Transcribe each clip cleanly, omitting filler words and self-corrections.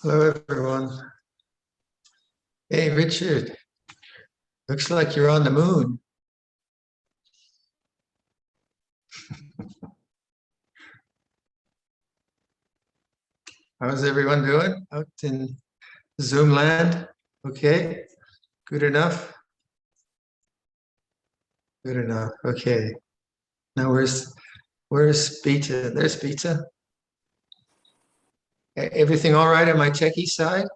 Hello, everyone. Hey, Richard. Looks like you're on the moon. How's everyone doing out in Zoom land? Okay, good enough? Good enough, okay. Now where's Beta? There's Beta. Everything all right on my techie side?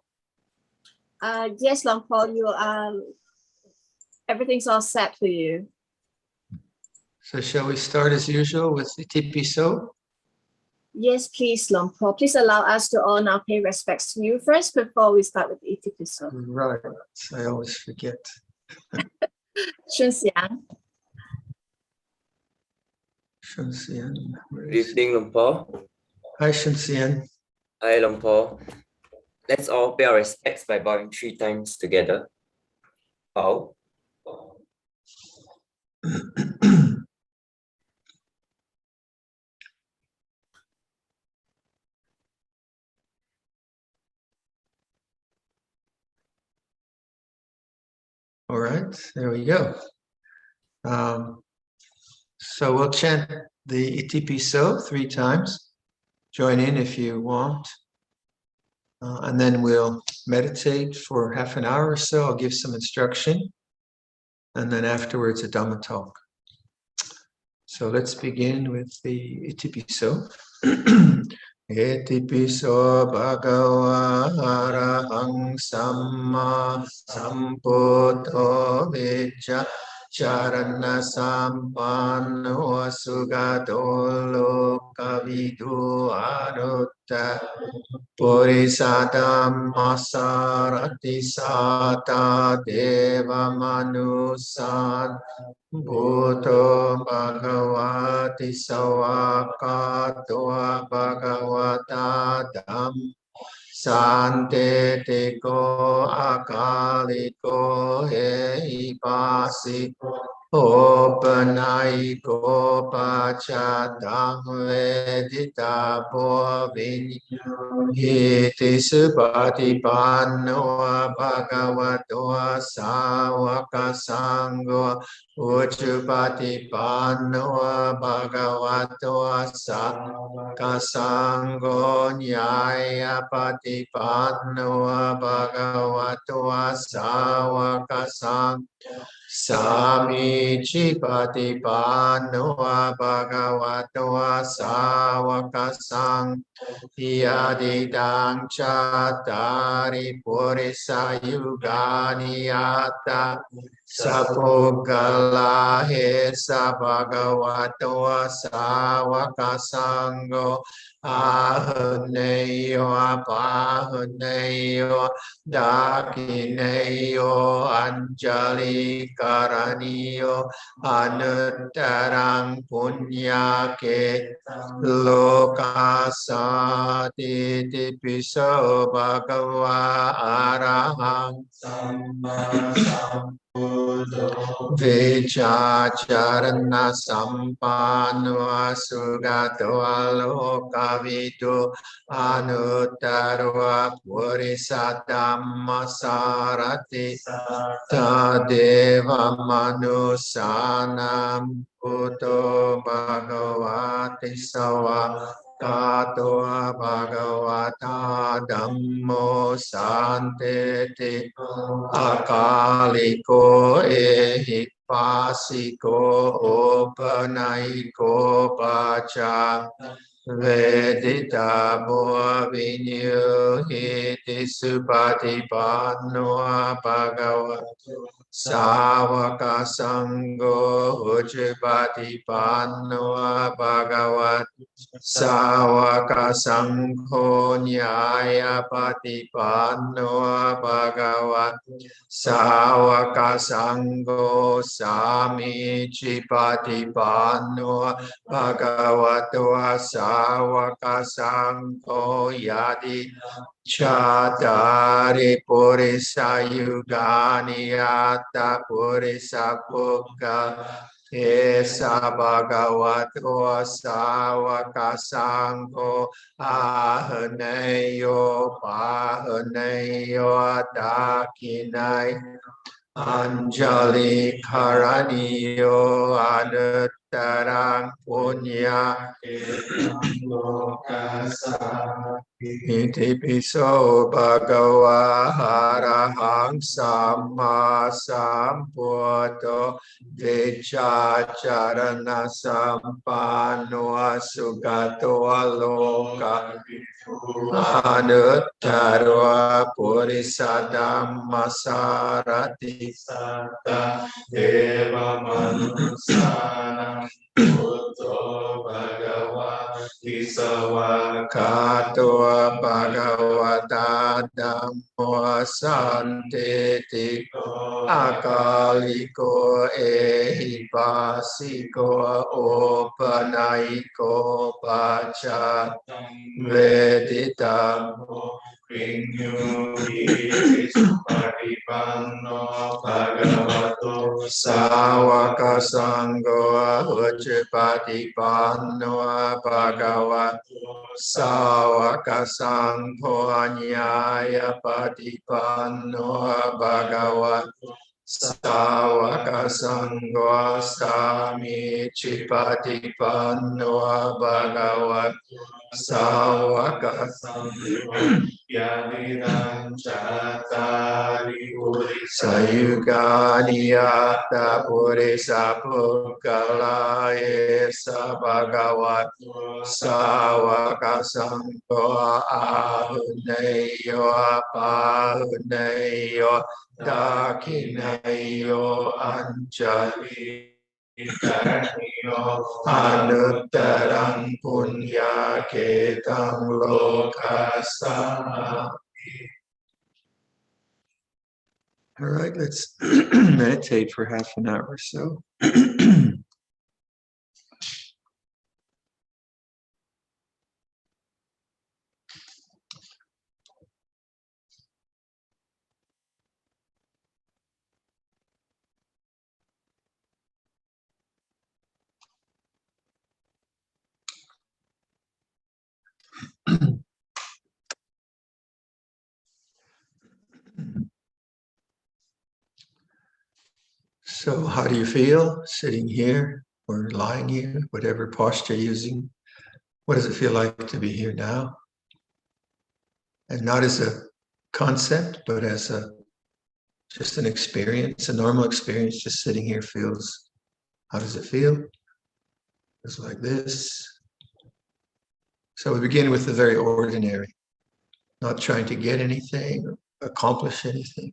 Yes, Luang Por, everything's all set for you. So shall we start as usual with the tipi so? Yes, please, Luang Por. Please allow us to all now pay respects to you first before we start with the episode. Right, I always forget. Shun Xiang. Shun Xian. Good evening, Luang Por. Hi, Shun Xian. Hi, Luang Por. Let's all pay our respects by bowing 3 times together. Bow. All right, there we go. So we'll chant the Itipi So 3 times. Join in if you want. And then we'll meditate for half an hour or so. I'll give some instruction. And then afterwards, a Dhamma talk. So let's begin with the Itipi So. Itipi So Bhagava Arahang Samma Sambuddho Vijja Charana Sampanno Sugato Lokavidu Anutta Purisadam Masarati Sata Deva Manusan Bhuto Bhagavati Sawakato Bhagavata Dham Sante Teko Akaliko Ehipasiko Opanayiko Pachadang Vedita Bhavini Iti Supatipanno Bhagavato Sawaka Sangho Uchupatipanno Bhagavato Sawaka Sangho Nyaya Patipanno Bhagavato Sawaka Sangho Sami Chipatipanno Bhagavato Sawaka Sangho Yadidang Chatari Purisa Yugani Yata Sapogala Hesa Bhagavato Sawaka Sangho Ahaneyo Apahaneyo Dakineyo Anjali Karaniyo Anuttarang Punyake Lokasati Tipiso Bhagava Arahang Samma Sambuddho Vichacharana Sampanno Sugato Alokavidu Anuttaro Purisadhamma Sarati Tadeva Manusanam Bhuto Bhagavati Sawa Tato Bhagavata Dhammo Santeti Akaliko Ehipasiko Opanayiko Pacha Vedita Boa Vinyu Hiti Supatipanno Bhagavato Sawaka Sangho Ujjipatipanno Bhagavat Sawaka Sangho Nyaya Patipanno Bhagavat Sawaka Sangho Sami Chipatipanno Bhagavato Sawaka Sangho Yadi Chatari Purisa Yugani Yata Purisa Puga Esa bhagavato sāvaka sangho ahaneyo pahaneyo dakinai Anjali karaniyo anuttarang punya lokasa iti piso bhagava arahang samma sambuddho vicacharana sampanno sugato aloka Anuttara Purisa Dhammasarati Satta Eva Manusana Buddho Bhagavati Savakato Bhagavata Dhammo Santitiko Akaliko Ehipasiko Opanaiko Pacha Veditamo Vinyuhi Paripanno Bhagavato Sāvaka Sangho Ujjapatipanno Bhagavato Sāvaka Sangho Anyaya Patipanno Bhagavato Sāvaka Sangho Sami Chipatipanno Bhagavato Sāvaka Sangho Yadiram Chatari Purisa Yugani Yata Purisa Pukala Esa Bhagavato Sāvaka Sangho Ahuneyo Apahuneyo Dakineyo Anjali Anuttarang punya ketang lokasa. All right, let's meditate for half an hour or so. So how do you feel sitting here or lying here, whatever posture you're using? What does it feel like to be here now? And not as a concept, but as just an experience, a normal experience, just sitting here feels, how does it feel? It's like this. So we begin with the very ordinary, not trying to get anything, or accomplish anything.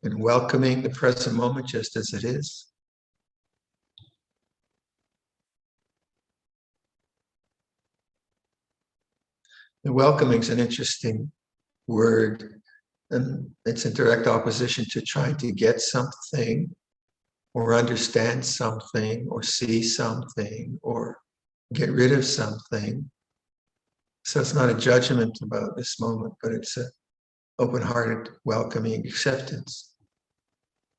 And welcoming the present moment just as it is. And welcoming is an interesting word, and it's in direct opposition to trying to get something or understand something or see something or get rid of something. So it's not a judgment about this moment, but it's an open-hearted, welcoming acceptance.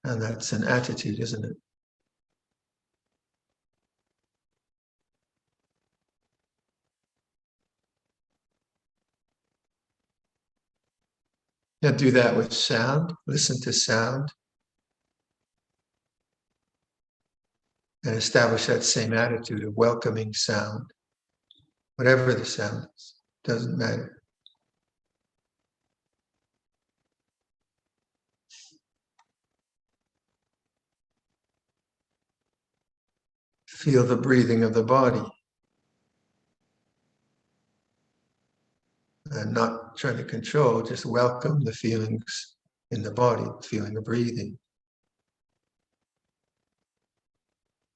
And that's an attitude, isn't it? Now do that with sound, listen to sound, and establish that same attitude of welcoming sound. Whatever the sound is, doesn't matter. Feel the breathing of the body. And not trying to control, just welcome the feelings in the body, feeling of breathing.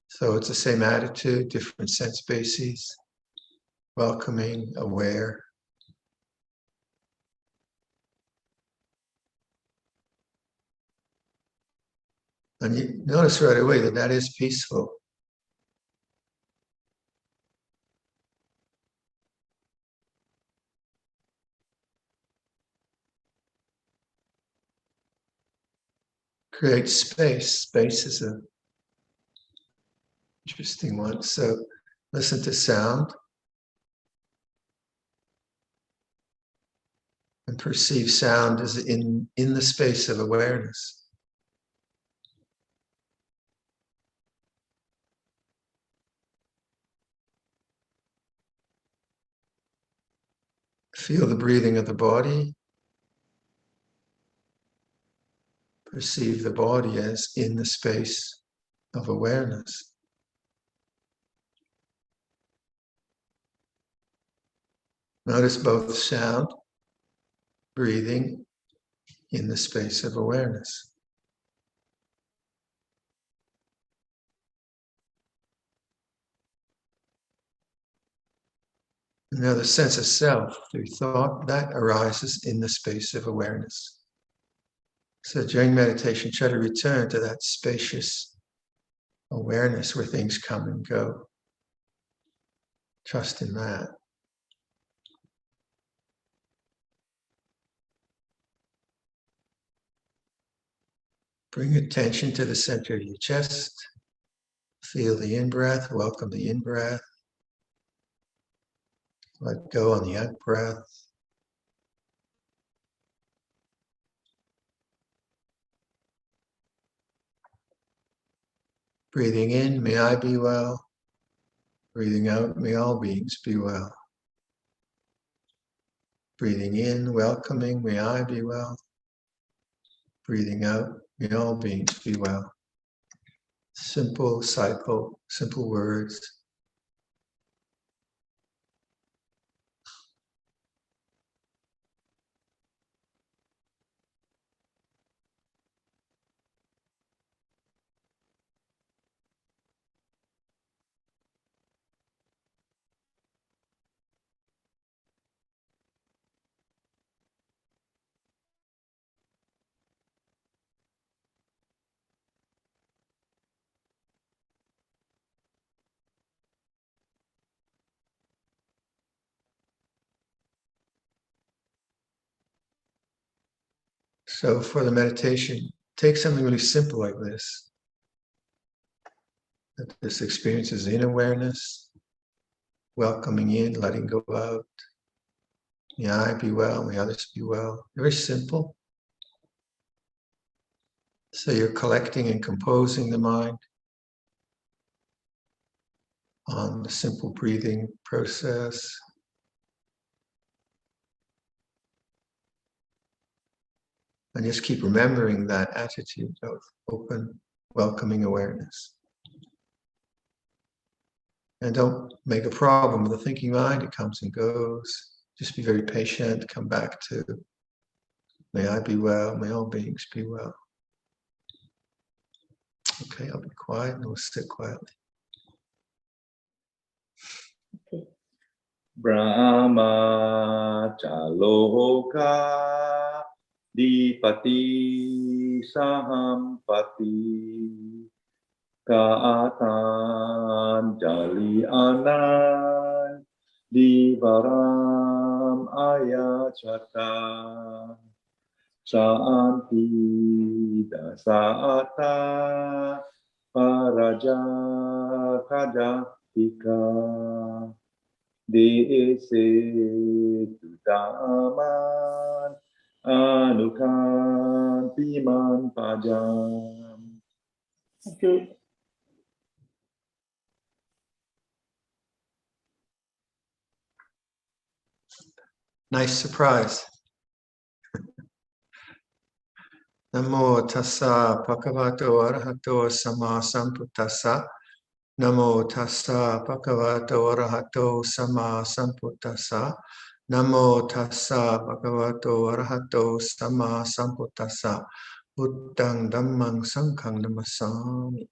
So it's the same attitude, different sense bases, welcoming, aware. And you notice right away that that is peaceful. create space. Space is an interesting one. So listen to sound and perceive sound as in the space of awareness. Feel the breathing of the body. Perceive the body as in the space of awareness. Notice both sound, breathing in the space of awareness. Now the sense of self through thought, that arises in the space of awareness. So during meditation, try to return to that spacious awareness where things come and go. Trust in that. Bring attention to the center of your chest. Feel the in-breath, welcome the in-breath. Let go on the out-breath. Breathing in, may I be well. Breathing out, may all beings be well. Breathing in, welcoming, may I be well. Breathing out, may all beings be well. Simple cycle, simple words. So for the meditation, take something really simple like this. That this experience is in awareness, welcoming in, letting go out. May I be well, may others be well. Very simple. So you're collecting and composing the mind on the simple breathing process. And just keep remembering that attitude of open, welcoming awareness. And don't make a problem with the thinking mind. It comes and goes. Just be very patient. Come back to, may I be well, may all beings be well. Okay, I'll be quiet and we'll sit quietly. Okay. Brahma Chaloka Dipati Sahampati Kaatan Jali Anan Divaram Ayachata Saanti Dasata Paraja Kajatika Dese Tutaman Anukantiman Pajam. Good. Nice surprise. Namo tassa bhagavato arahato sama sambuddhassa. Namo tassa bhagavato arahato sama sambuddhassa. Namo tassa bhagavato arahato sama sambuddhassa. Buddhang dhammang sanghang namasami.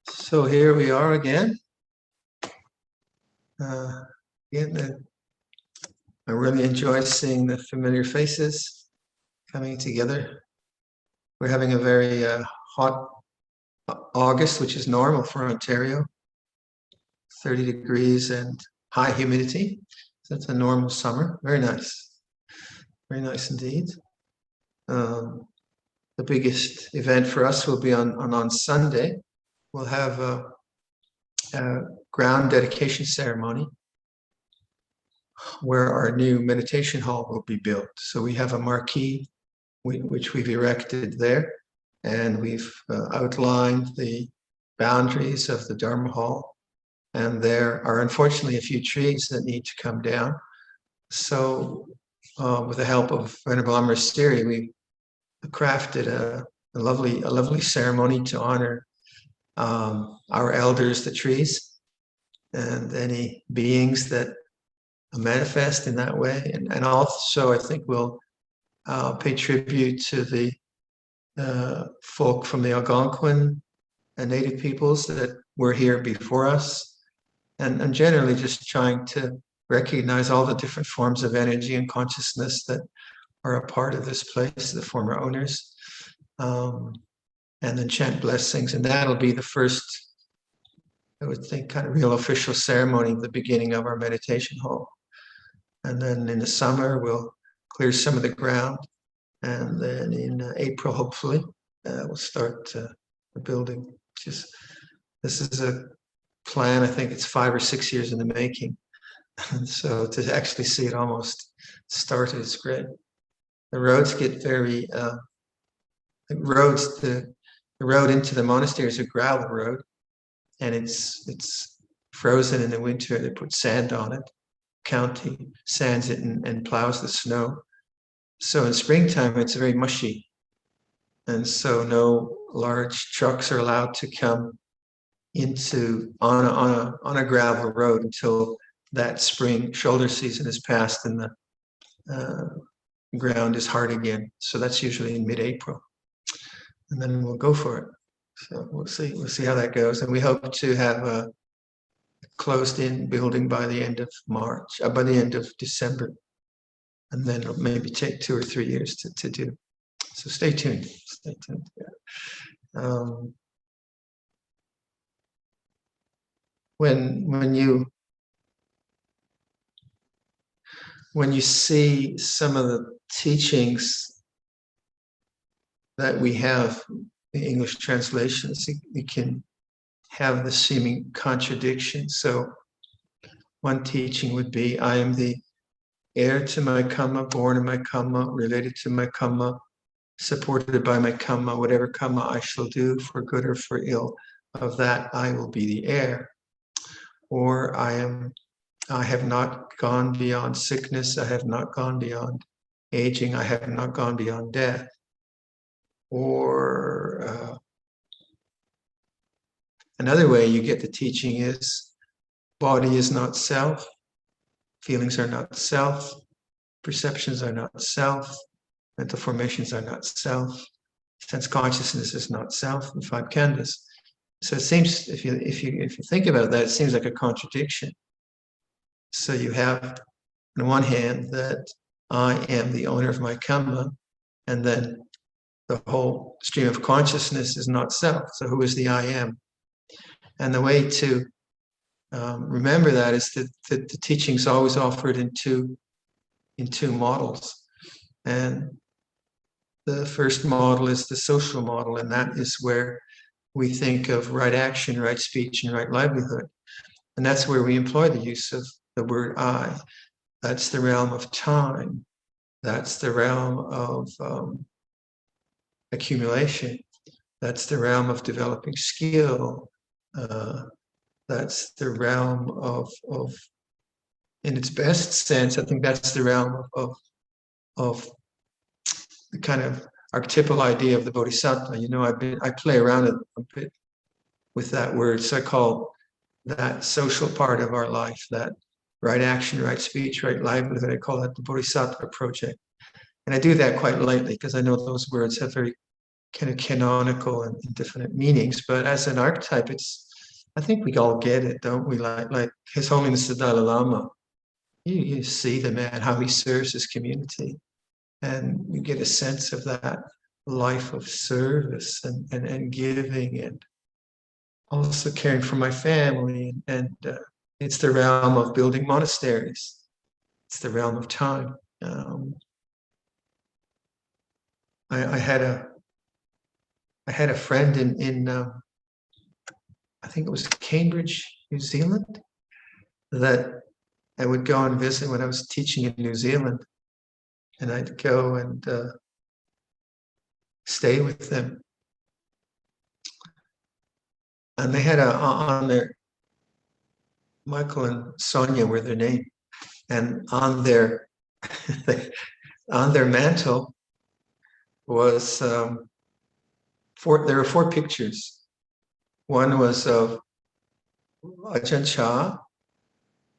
So here we are again. I really enjoy seeing the familiar faces coming together. We're having a very hot August, which is normal for Ontario, 30 degrees and high humidity. So it's a normal summer. Very nice. Very nice indeed. The biggest event for us will be on Sunday. We'll have a ground dedication ceremony where our new meditation hall will be built. So we have a marquee which we've erected there, and we've outlined the boundaries of the Dharma hall. And there are unfortunately a few trees that need to come down. So with the help of Venerable Monastery, we crafted a lovely ceremony to honor our elders, the trees, and any beings that manifest in that way. And also, I think we'll pay tribute to the folk from the Algonquin and native peoples that were here before us, and generally just trying to recognize all the different forms of energy and consciousness that are a part of this place, the former owners, and then chant blessings. And that'll be the first, I would think, kind of real official ceremony at the beginning of our meditation hall. And then in the summer, we'll clear some of the ground. And then in April, hopefully, we'll start the building. This is a plan, I think it's 5 or 6 years in the making. And so to actually see it almost started is great. The roads get very, the road into the monastery is a gravel road, and it's frozen in the winter. They put sand on it. County sands it and plows the snow. So in springtime, it's very mushy. And so no large trucks are allowed to come on a gravel road until that spring shoulder season is passed and the ground is hard again. So that's usually in mid-April. And then we'll go for it. So we'll see how that goes. And we hope to have a closed-in building by the end of March, by the end of December. And then it'll maybe take 2 or 3 years to do. So stay tuned. Stay tuned. Yeah. When you see some of the teachings that we have in English translations, you can have the seeming contradiction. So one teaching would be, I am the heir to my karma, born in my karma, related to my karma, supported by my karma, whatever karma I shall do, for good or for ill, of that I will be the heir. Or I have not gone beyond sickness, I have not gone beyond aging, I have not gone beyond death. Or another way you get the teaching is, body is not self, feelings are not self, perceptions are not self, mental formations are not self, sense consciousness is not self, and 5 khandhas. So it seems, if you think about that, it seems like a contradiction. So you have, on one hand, that I am the owner of my karma, and then the whole stream of consciousness is not self. So who is the I am? And the way to remember that is that the teaching's always offered in two models. And the first model is the social model, and that is where we think of right action, right speech, and right livelihood. And that's where we employ the use of the word I. That's the realm of time. That's the realm of accumulation. That's the realm of developing skill. That's the realm of, in its best sense, I think that's the realm of the kind of archetypal idea of the bodhisattva. You know, I play around a bit with that word. So I call that social part of our life, that right action, right speech, right livelihood, I call that the bodhisattva project. And I do that quite lightly because I know those words have very kind of canonical and indefinite meanings. But as an archetype, I think we all get it, don't we? Like His Holiness the Dalai Lama. You see the man, how he serves his community. And you get a sense of that life of service and giving, and also caring for my family and It's the realm of building monasteries. It's the realm of time. I had a friend in I think it was Cambridge, New Zealand, that I would go and visit when I was teaching in New Zealand, and I'd go and stay with them. And they had on their, Michael and Sonia were their name, and on their on their mantle was there were 4 pictures. One was of Ajahn Chah,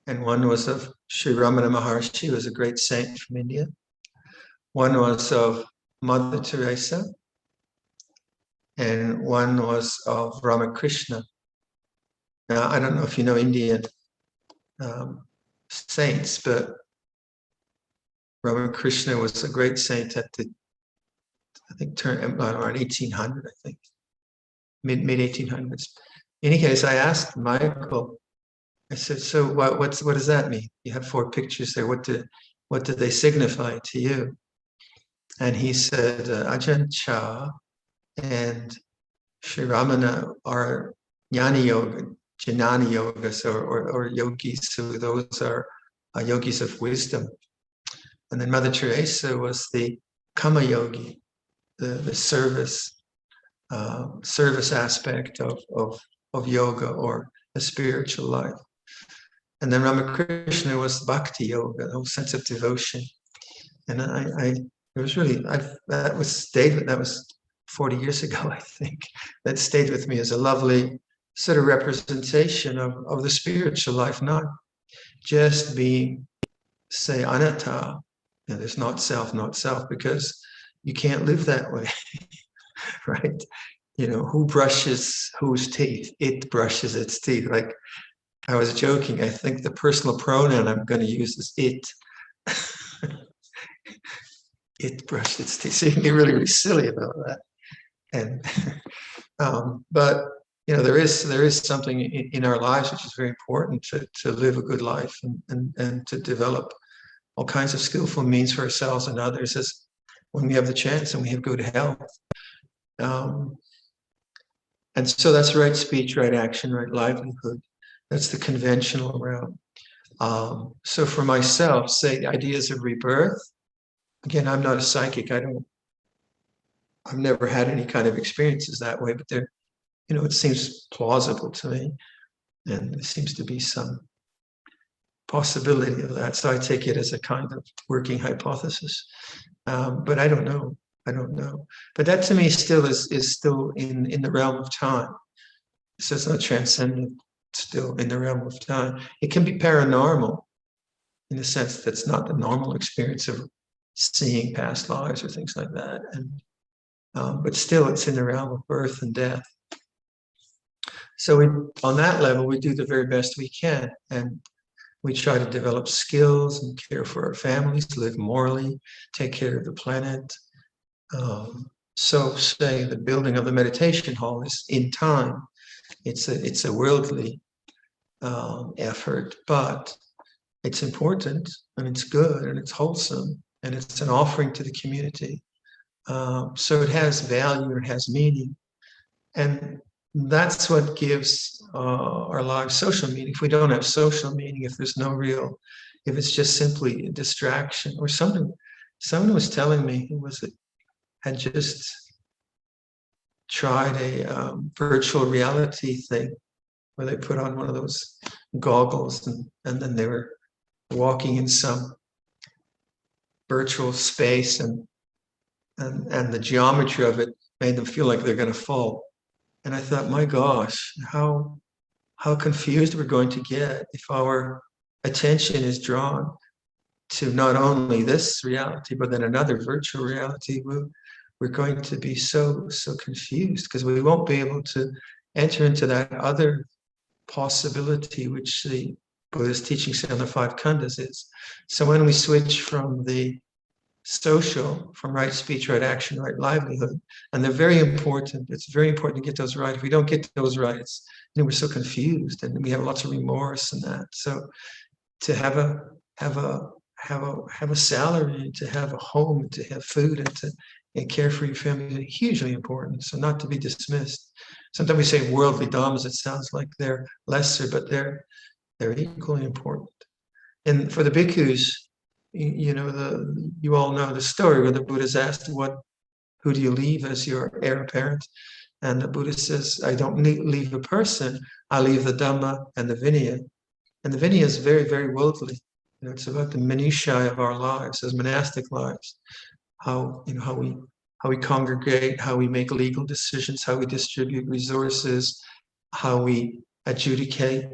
and one was of Sri Ramana Maharshi, who was a great saint from India. One was of Mother Teresa, and one was of Ramakrishna. Now, I don't know if you know Indian saints, but Ramakrishna was a great saint at the, I think, around 1800, I think, mid 1800s. In any case, I asked Michael, I said, so what does that mean? You have 4 pictures there. What do they signify to you? And he said, Ajahn Chah and Sri Ramana are jnana yoga, jnana yogas, or yogis. So those are yogis of wisdom. And then Mother Teresa was the Kama yogi, the service aspect of yoga or a spiritual life. And then Ramakrishna was bhakti yoga, the whole sense of devotion. And it was really, that was 40 years ago, I think. That stayed with me as a lovely sort of representation of the spiritual life, not just being, say, anatta. There's not self, because you can't live that way, right? Who brushes whose teeth? It brushes its teeth. Like I was joking, I think the personal pronoun I'm going to use is it. It brushed its teeth. So you can get really, really silly about that. And but there is something in our lives which is very important to live a good life and to develop all kinds of skillful means for ourselves and others as when we have the chance and we have good health. And so that's right speech, right action, right livelihood. That's the conventional realm. So for myself, say ideas of rebirth. Again, I'm not a psychic. I've never had any kind of experiences that way, but it seems plausible to me. And there seems to be some possibility of that. So I take it as a kind of working hypothesis. But I don't know. But that to me still is still in the realm of time. So it's not transcendent, still in the realm of time. It can be paranormal in the sense that's not the normal experience of seeing past lives or things like that. And but still it's in the realm of birth and death. So on that level, we do the very best we can. And we try to develop skills and care for our families, live morally, take care of the planet. So say the building of the meditation hall is in time. It's a worldly effort, but it's important and it's good and it's wholesome and it's an offering to the community. So it has value, it has meaning. And that's what gives our lives social meaning. If we don't have social meaning, if there's no real, if it's just simply a distraction, or someone was telling me who had just tried a virtual reality thing where they put on one of those goggles and then they were walking in some virtual space and the geometry of it made them feel like they're going to fall. And I thought, my gosh, how confused we're going to get if our attention is drawn to not only this reality, but then another virtual reality. We're going to be so confused because we won't be able to enter into that other possibility, which the Buddhist teaching on the 5 khandhas is. So when we switch from the social, from right speech, right action, right livelihood. And they're very important. It's very important to get those right. If we don't get those right, we're so confused and we have lots of remorse and that. So to have a salary, to have a home, to have food, and care for your family is hugely important. So not to be dismissed. Sometimes we say worldly dhammas, it sounds like they're lesser, but they're equally important. And for the bhikkhus, you all know the story where the Buddha's asked, who do you leave as your heir apparent? And the Buddha says, I don't leave a person, I leave the Dhamma and the Vinaya. And the Vinaya is very, very worldly. It's about the minutiae of our lives as monastic lives. How we congregate, how we make legal decisions, how we distribute resources, how we adjudicate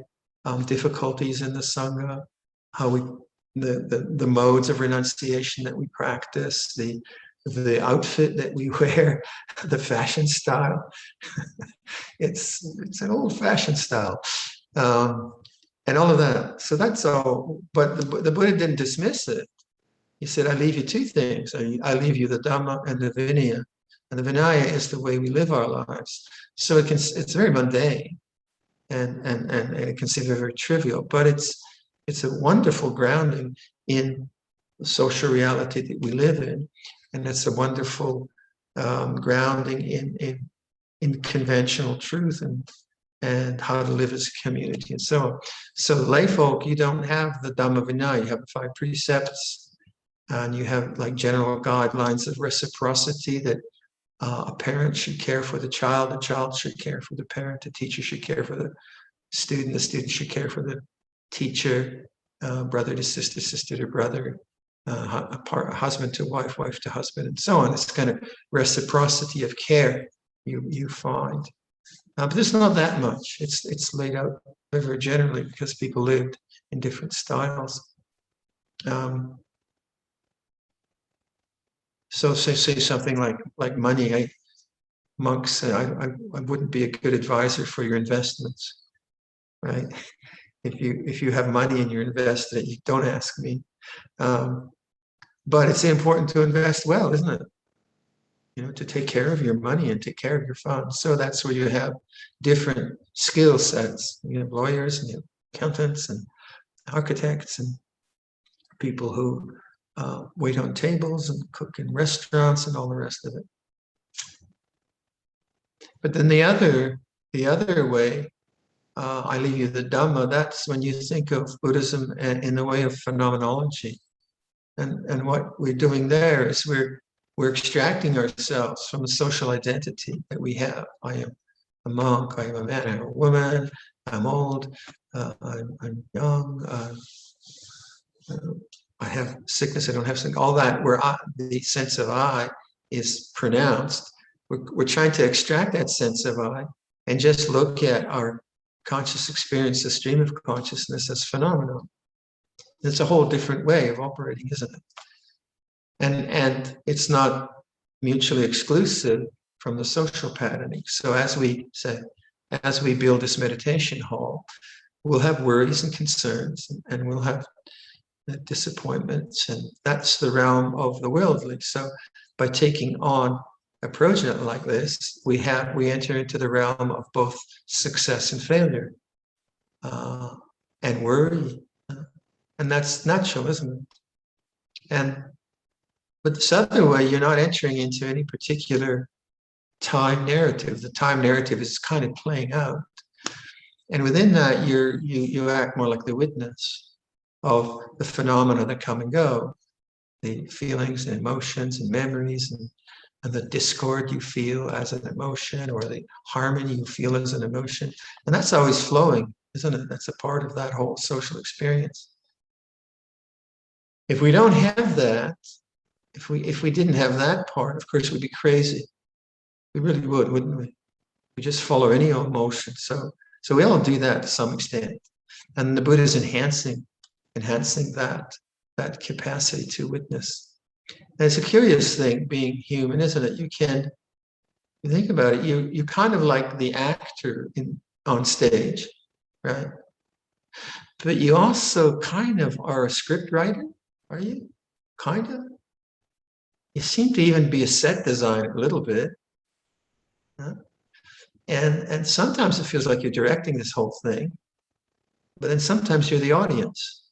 difficulties in the Sangha, how we the modes of renunciation that we practice, the outfit that we wear, the fashion style. it's an old-fashioned style, and all of that. So that's all. But the Buddha didn't dismiss it. He said, I leave you two things. I leave you the Dhamma and the Vinaya. And the Vinaya is the way we live our lives. So it's very mundane and it can seem very trivial, but it's a wonderful grounding in the social reality that we live in. And it's a wonderful grounding in conventional truth and how to live as a community and so on. So lay folk, you don't have the Dhamma Vinaya, you have the 5 precepts, and you have like general guidelines of reciprocity that a parent should care for the child should care for the parent, the teacher should care for the student should care for the teacher, brother to sister, sister to brother, husband to wife, wife to husband, and so on. It's kind of reciprocity of care you find. But there's not that much. It's laid out very, very generally because people lived in different styles. So say something like money. Monks say, I wouldn't be a good advisor for your investments, right? If you have money and you're invested it, you don't ask me. But it's important to invest well, isn't it? To take care of your money and take care of your funds. So that's where you have different skill sets. You have lawyers and you have accountants and architects and people who wait on tables and cook in restaurants and all the rest of it. But then the other way, I leave you the Dhamma, that's when you think of Buddhism in the way of phenomenology. And what we're doing there is we're extracting ourselves from the social identity that we have. I am a monk, I am a man, I am a woman, I'm old, I'm young, I have sickness, I don't have sickness, all that where the sense of I is pronounced. We're trying to extract that sense of I and just look at our conscious experience, the stream of consciousness as phenomenon. It's a whole different way of operating, isn't it? And it's not mutually exclusive from the social patterning. So as we build this meditation hall, we'll have worries and concerns, and we'll have disappointments, and that's the realm of the worldly. So by taking on a project like this, we enter into the realm of both success and failure, and worry, and that's natural, isn't it? But this other way, you're not entering into any particular time narrative. The time narrative is kind of playing out, and within that, you act more like the witness of the phenomena that come and go, the feelings and emotions and memories and the discord you feel as an emotion, or the harmony you feel as an emotion. And that's always flowing, isn't it? That's a part of that whole social experience. If we don't have that, if we didn't have that part, of course, we'd be crazy. We really would, wouldn't we? We just follow any old motion. So we all do that to some extent. And the Buddha is enhancing that capacity to witness. And it's a curious thing being human, isn't it? You think about it, you kind of like the actor on stage, right? But you also kind of are a script writer, are you? Kind of? you seem to even be a set designer a little bit. And sometimes it feels like you're directing this whole thing, but then sometimes you're the audience.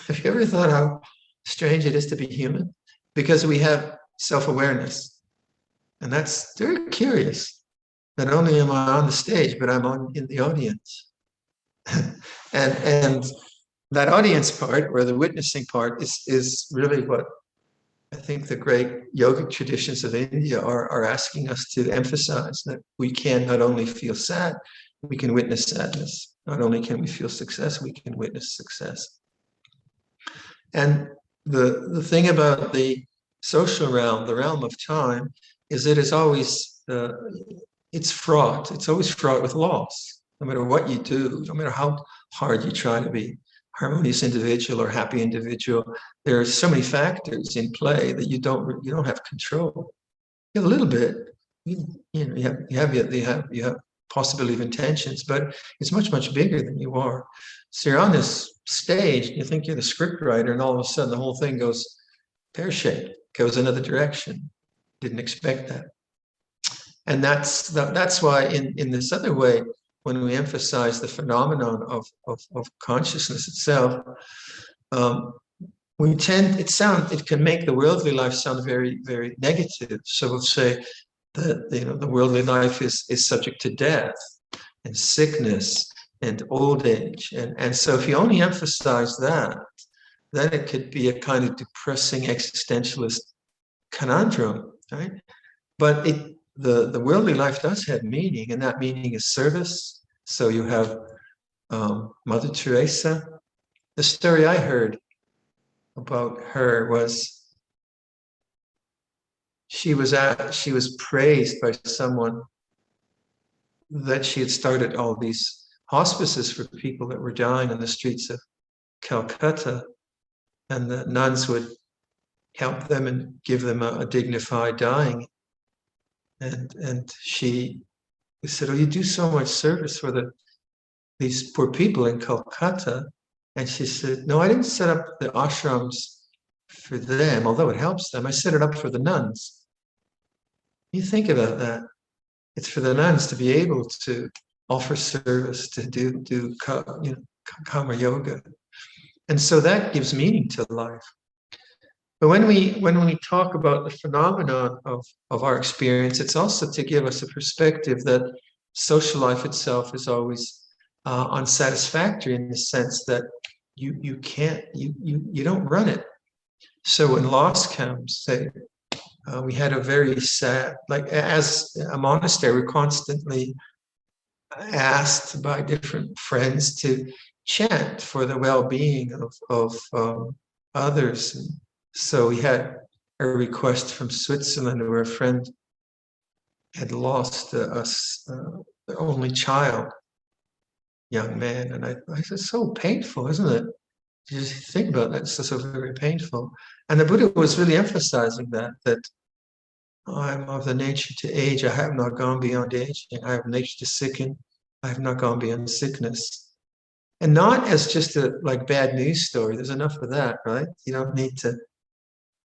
Have you ever thought how strange it is to be human? Because we have self-awareness. And that's very curious. Not only am I on the stage, but I'm in the audience. and that audience part, or the witnessing part, is really what I think the great yogic traditions of India are asking us to emphasize, that we can not only feel sad, we can witness sadness. Not only can we feel success, we can witness success. And the thing about the social realm, the realm of time, is it is always, it's fraught. It's always fraught with loss. No matter what you do, no matter how hard you try to be harmonious individual or happy individual, there are so many factors in play that you don't have control. You have a little bit, you have possibility of intentions, but it's much bigger than you are. So you're on this stage, you think you're the script writer, and all of a sudden the whole thing goes pear-shaped, goes another direction. Didn't expect that. And that's why in this other way, when we emphasize the phenomenon of consciousness itself, it can make the worldly life sound very, very negative. So we'll say that the worldly life is subject to death and sickness and old age. And so if you only emphasize that, then it could be a kind of depressing existentialist conundrum, right? But the worldly life does have meaning, and that meaning is service. So you have Mother Teresa. The story I heard about her was she was praised by someone that she had started all these hospices for people that were dying on the streets of Calcutta, and the nuns would help them and give them a dignified dying. And she said, "Oh, you do so much service for these poor people in Calcutta." And she said, "No, I didn't set up the ashrams for them, although it helps them. I set it up for the nuns." You think about that. It's for the nuns to be able to offer service, to do karma yoga. And so that gives meaning to life. But when we talk about the phenomenon of our experience, it's also to give us a perspective that social life itself is always unsatisfactory, in the sense that you don't run it. So when loss comes, say, we had a very sad, like as a monastery, we're constantly asked by different friends to chant for the well-being of others. And so we had a request from Switzerland, where a friend had lost their only child, young man. And I said, so painful, isn't it? You just think about that, it's so very painful. And the Buddha was really emphasizing that I'm of the nature to age, I have not gone beyond aging. I have nature to sicken, I have not gone beyond sickness. And not as just a bad news story, there's enough of that, right? You don't need to,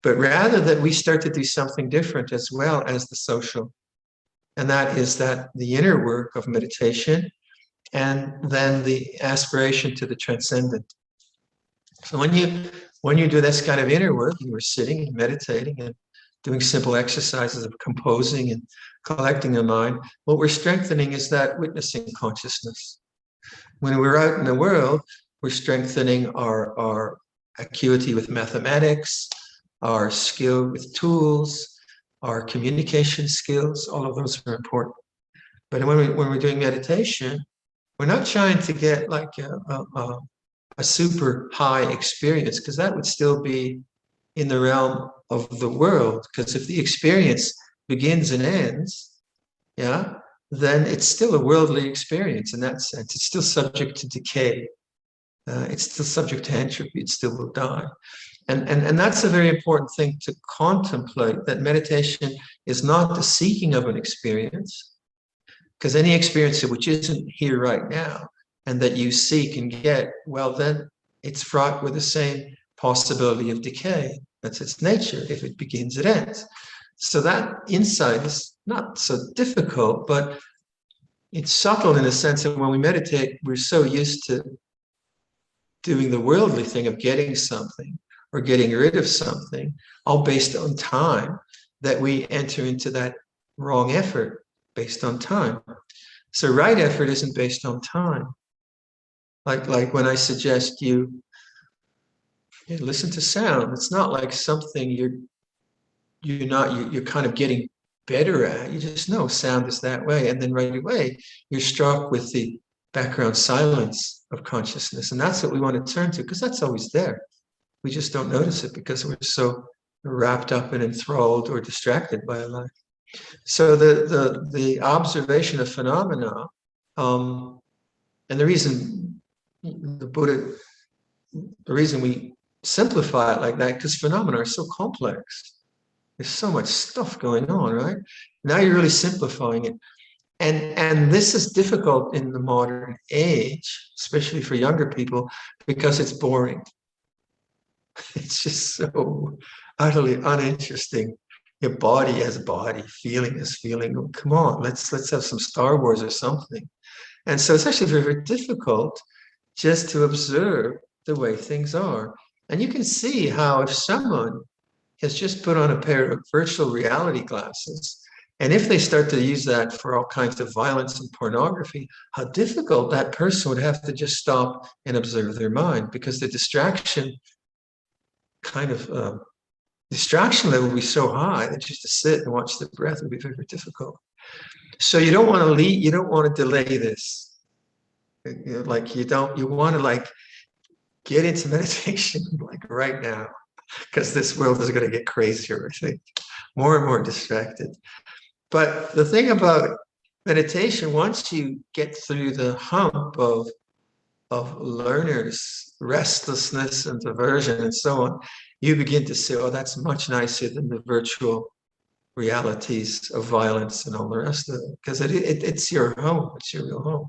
but rather that we start to do something different as well as the social. And that is that the inner work of meditation, and then the aspiration to the transcendent. So when you do this kind of inner work, you are sitting and meditating and doing simple exercises of composing and collecting the mind, what we're strengthening is that witnessing consciousness. When we're out in the world, we're strengthening our acuity with mathematics, our skill with tools, our communication skills. All of those are important. But when we're doing meditation, we're not trying to get like a super high experience, because that would still be in the realm of the world. Because if the experience begins and ends, then it's still a worldly experience in that sense. It's still subject to decay. It's still subject to entropy. It still will die. And that's a very important thing to contemplate, that meditation is not the seeking of an experience, because any experience which isn't here right now and that you seek and get, well, then it's fraught with the same possibility of decay That's its nature. If it begins, it ends. So that insight is not so difficult, but it's subtle in a sense that when we meditate, we're so used to doing the worldly thing of getting something or getting rid of something, all based on time, that we enter into that wrong effort based on time. So right effort isn't based on time. Like when I suggest you listen to sound, it's not like something you're kind of getting better at. You just know sound is that way, and then right away you're struck with the background silence of consciousness, and that's what we want to turn to, because that's always there. We just don't notice it because we're so wrapped up and enthralled or distracted by life. So the observation of phenomena, and the reason the reason we simplify it like that, because phenomena are so complex. There's so much stuff going on, right? Now you're really simplifying it. And this is difficult in the modern age, especially for younger people, because it's boring. It's just so utterly uninteresting. Your body has a body, feeling is feeling. Oh, come on, let's have some Star Wars or something. And so it's actually very, very difficult just to observe the way things are. And you can see how if someone has just put on a pair of virtual reality glasses, and if they start to use that for all kinds of violence and pornography, how difficult that person would have to just stop and observe their mind, because the distraction level would be so high that just to sit and watch the breath would be very, very difficult. So you don't want to lead, you don't want to delay this. You want to like get into meditation like right now, because this world is going to get crazier, I think, more and more distracted. But the thing about meditation, once you get through the hump of learners, restlessness and aversion and so on, you begin to say, oh, that's much nicer than the virtual realities of violence and all the rest of it, because it's your home, it's your real home.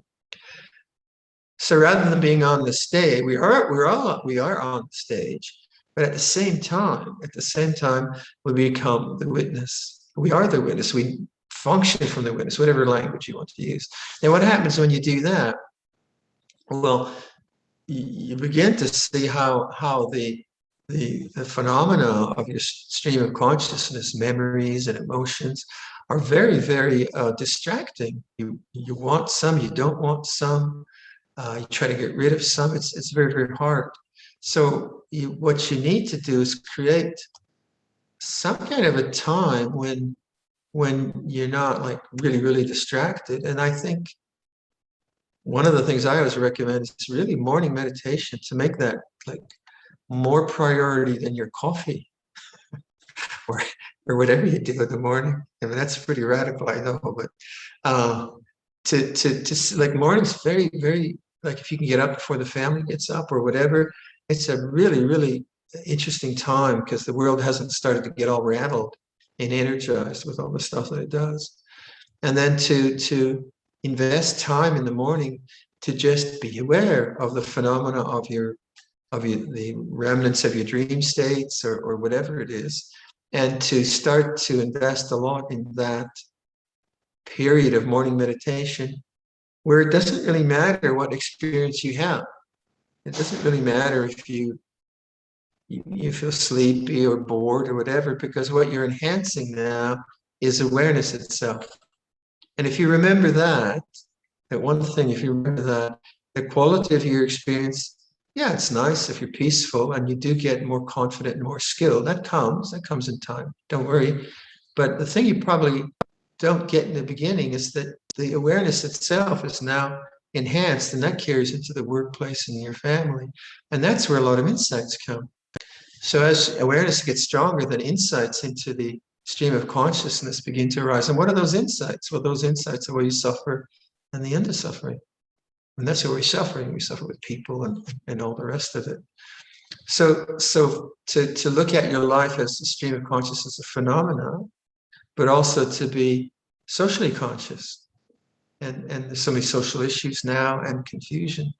So rather than being on the stage, we are on the stage, but at the same time, we become the witness. We are the witness. We function from the witness, whatever language you want to use. And what happens when you do that? Well, you begin to see how the phenomena of your stream of consciousness, memories and emotions, are very, very distracting. You want some, you don't want some. You try to get rid of some. It's very, very hard. So what you need to do is create some kind of a time when you're not like really, really distracted. And I think one of the things I always recommend is really morning meditation, to make that like more priority than your coffee or whatever you do in the morning. I mean, that's pretty radical, I know, but to like morning's very, very, like if you can get up before the family gets up or whatever, it's a really, really interesting time, because the world hasn't started to get all rattled and energized with all the stuff that it does. And then to invest time in the morning to just be aware of the phenomena of the remnants of your dream states or whatever it is, and to start to invest a lot in that period of morning meditation, where it doesn't really matter what experience you have. It doesn't really matter if you feel sleepy or bored or whatever, because what you're enhancing now is awareness itself. And if you remember that one thing, if you remember that, the quality of your experience, yeah, it's nice if you're peaceful and you do get more confident and more skilled. That comes in time. Don't worry. But the thing you probably don't get in the beginning is that the awareness itself is now enhanced, and that carries into the workplace and your family. And that's where a lot of insights come. So as awareness gets stronger, then insights into the stream of consciousness begin to arise. And what are those insights? Well, those insights are where you suffer and the end of suffering. And that's where we're suffering. We suffer with people and all the rest of it. So to look at your life as a stream of consciousness, a phenomena, but also to be socially conscious. And there's so many social issues now and confusion.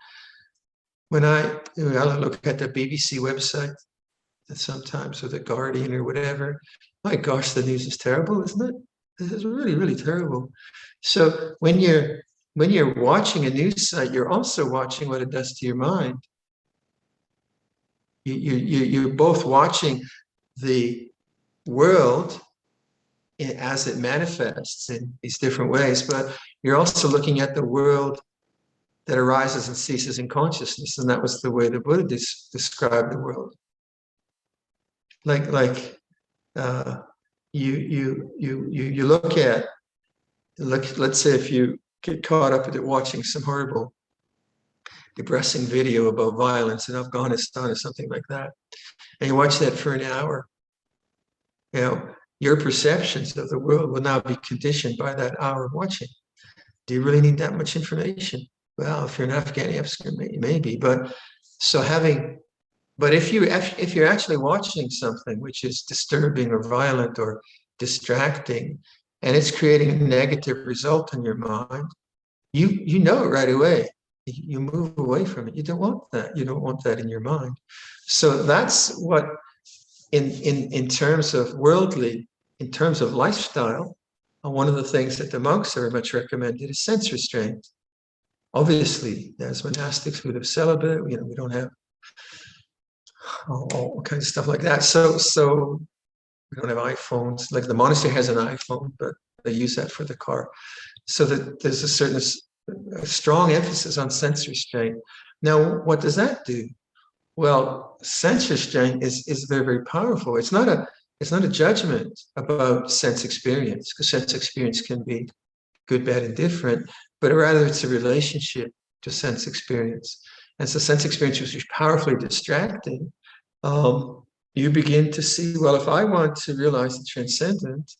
When I look at the BBC website, sometimes with a guardian or whatever. My gosh, the news is terrible, isn't it? This is really, really terrible. So when you're watching a news site, you're also watching what it does to your mind. You're both watching the world as it manifests in these different ways, but you're also looking at the world that arises and ceases in consciousness, and that was the way the Buddha described the world. You look at, let's say if you get caught up in watching some horrible, depressing video about violence in Afghanistan or something like that, and you watch that for an hour, you know, your perceptions of the world will now be conditioned by that hour of watching. Do you really need that much information? Well, if you're an Afghan, maybe, but if you're actually watching something which is disturbing or violent or distracting, and it's creating a negative result in your mind, you know it right away. You move away from it. You don't want that. You don't want that in your mind. So that's what, in terms of worldly, in terms of lifestyle, one of the things that the monks very much recommended is sense restraint. Obviously, as monastics, we live celibate. We don't have all kinds of stuff like that. So we don't have iPhones. Like the monastery has an iPhone, but they use that for the car. So that there's a strong emphasis on sense restraint. Now, what does that do? Well, sense restraint is very, very powerful. It's not a judgment about sense experience, because sense experience can be good, bad, and different, but rather it's a relationship to sense experience. And so sense experience, which is powerfully distracting, you begin to see, well, if I want to realize the transcendent,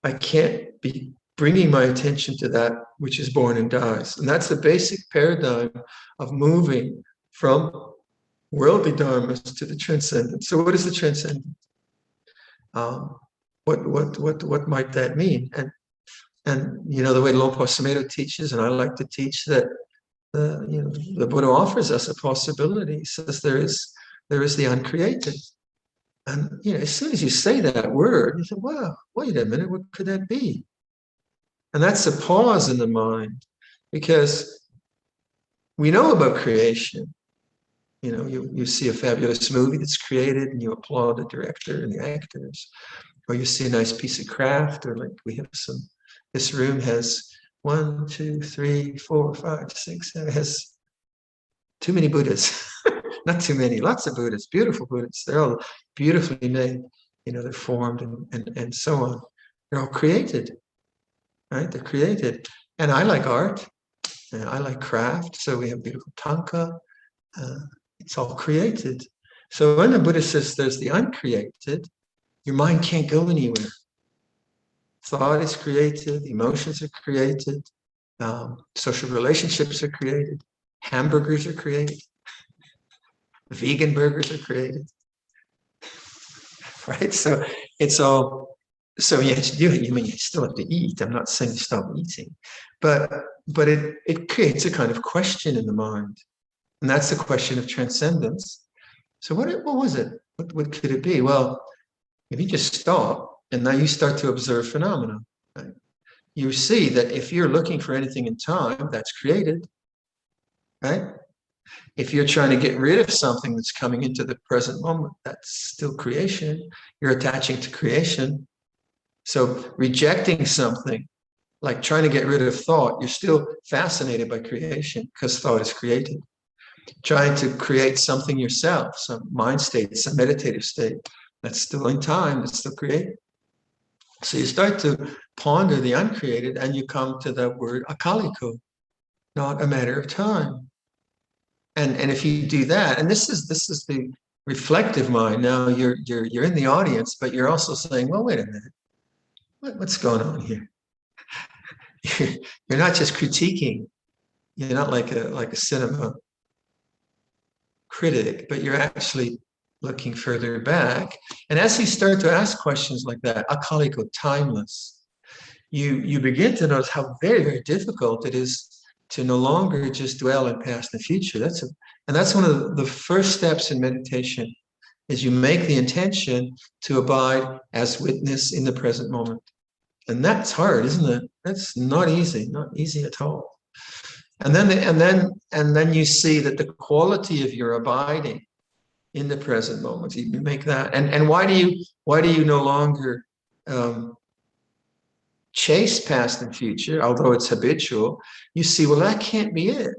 I can't be bringing my attention to that which is born and dies. And that's the basic paradigm of moving from worldly dharmas to the transcendent. So what is the transcendent? What might that mean? And the way Luang Por teaches, and I like to teach, that the Buddha offers us a possibility. He says there is the uncreated. And as soon as you say that word, you say, wow, wait a minute, what could that be? And that's a pause in the mind, because we know about creation. You see a fabulous movie that's created and you applaud the director and the actors, or you see a nice piece of craft, or like we have this room has 1, 2, 3, 4, 5, 6, 7, it has too many Buddhas. Not too many, lots of Buddhas, beautiful Buddhas. They're all beautifully made, they're formed and so on. They're all created, right? They're created. And I like art, and I like craft, so we have beautiful tanka. It's all created. So when the Buddha says there's the uncreated, your mind can't go anywhere. Thought is created, emotions are created, social relationships are created, hamburgers are created, vegan burgers are created, right? So it's all, so you have to do it. You still have to eat. I'm not saying stop eating, but it creates a kind of question in the mind. And that's the question of transcendence. So what was it? What could it be? Well, if you just stop and now you start to observe phenomena, right? You see that if you're looking for anything in time, that's created, right? If you're trying to get rid of something that's coming into the present moment, that's still creation. You're attaching to creation. So rejecting something, like trying to get rid of thought, you're still fascinated by creation because thought is created. Trying to create something yourself, some mind state, some meditative state, that's still in time, that's still created. So you start to ponder the uncreated and you come to the word akaliko, not a matter of time. And if you do that, and this is the reflective mind. Now you're in the audience, but you're also saying, well, wait a minute, what's going on here? You're not just critiquing. You're not like a cinema critic, but you're actually looking further back. And as you start to ask questions like that, akaliko, timeless, you begin to notice how very, very difficult it is to no longer just dwell in past and future. That's one of the first steps in meditation, is you make the intention to abide as witness in the present moment. And that's hard, isn't it? That's not easy at all. And then you see that the quality of your abiding in the present moment, you make that. And why do you no longer chase past and future, although it's habitual? You see, well, that can't be it.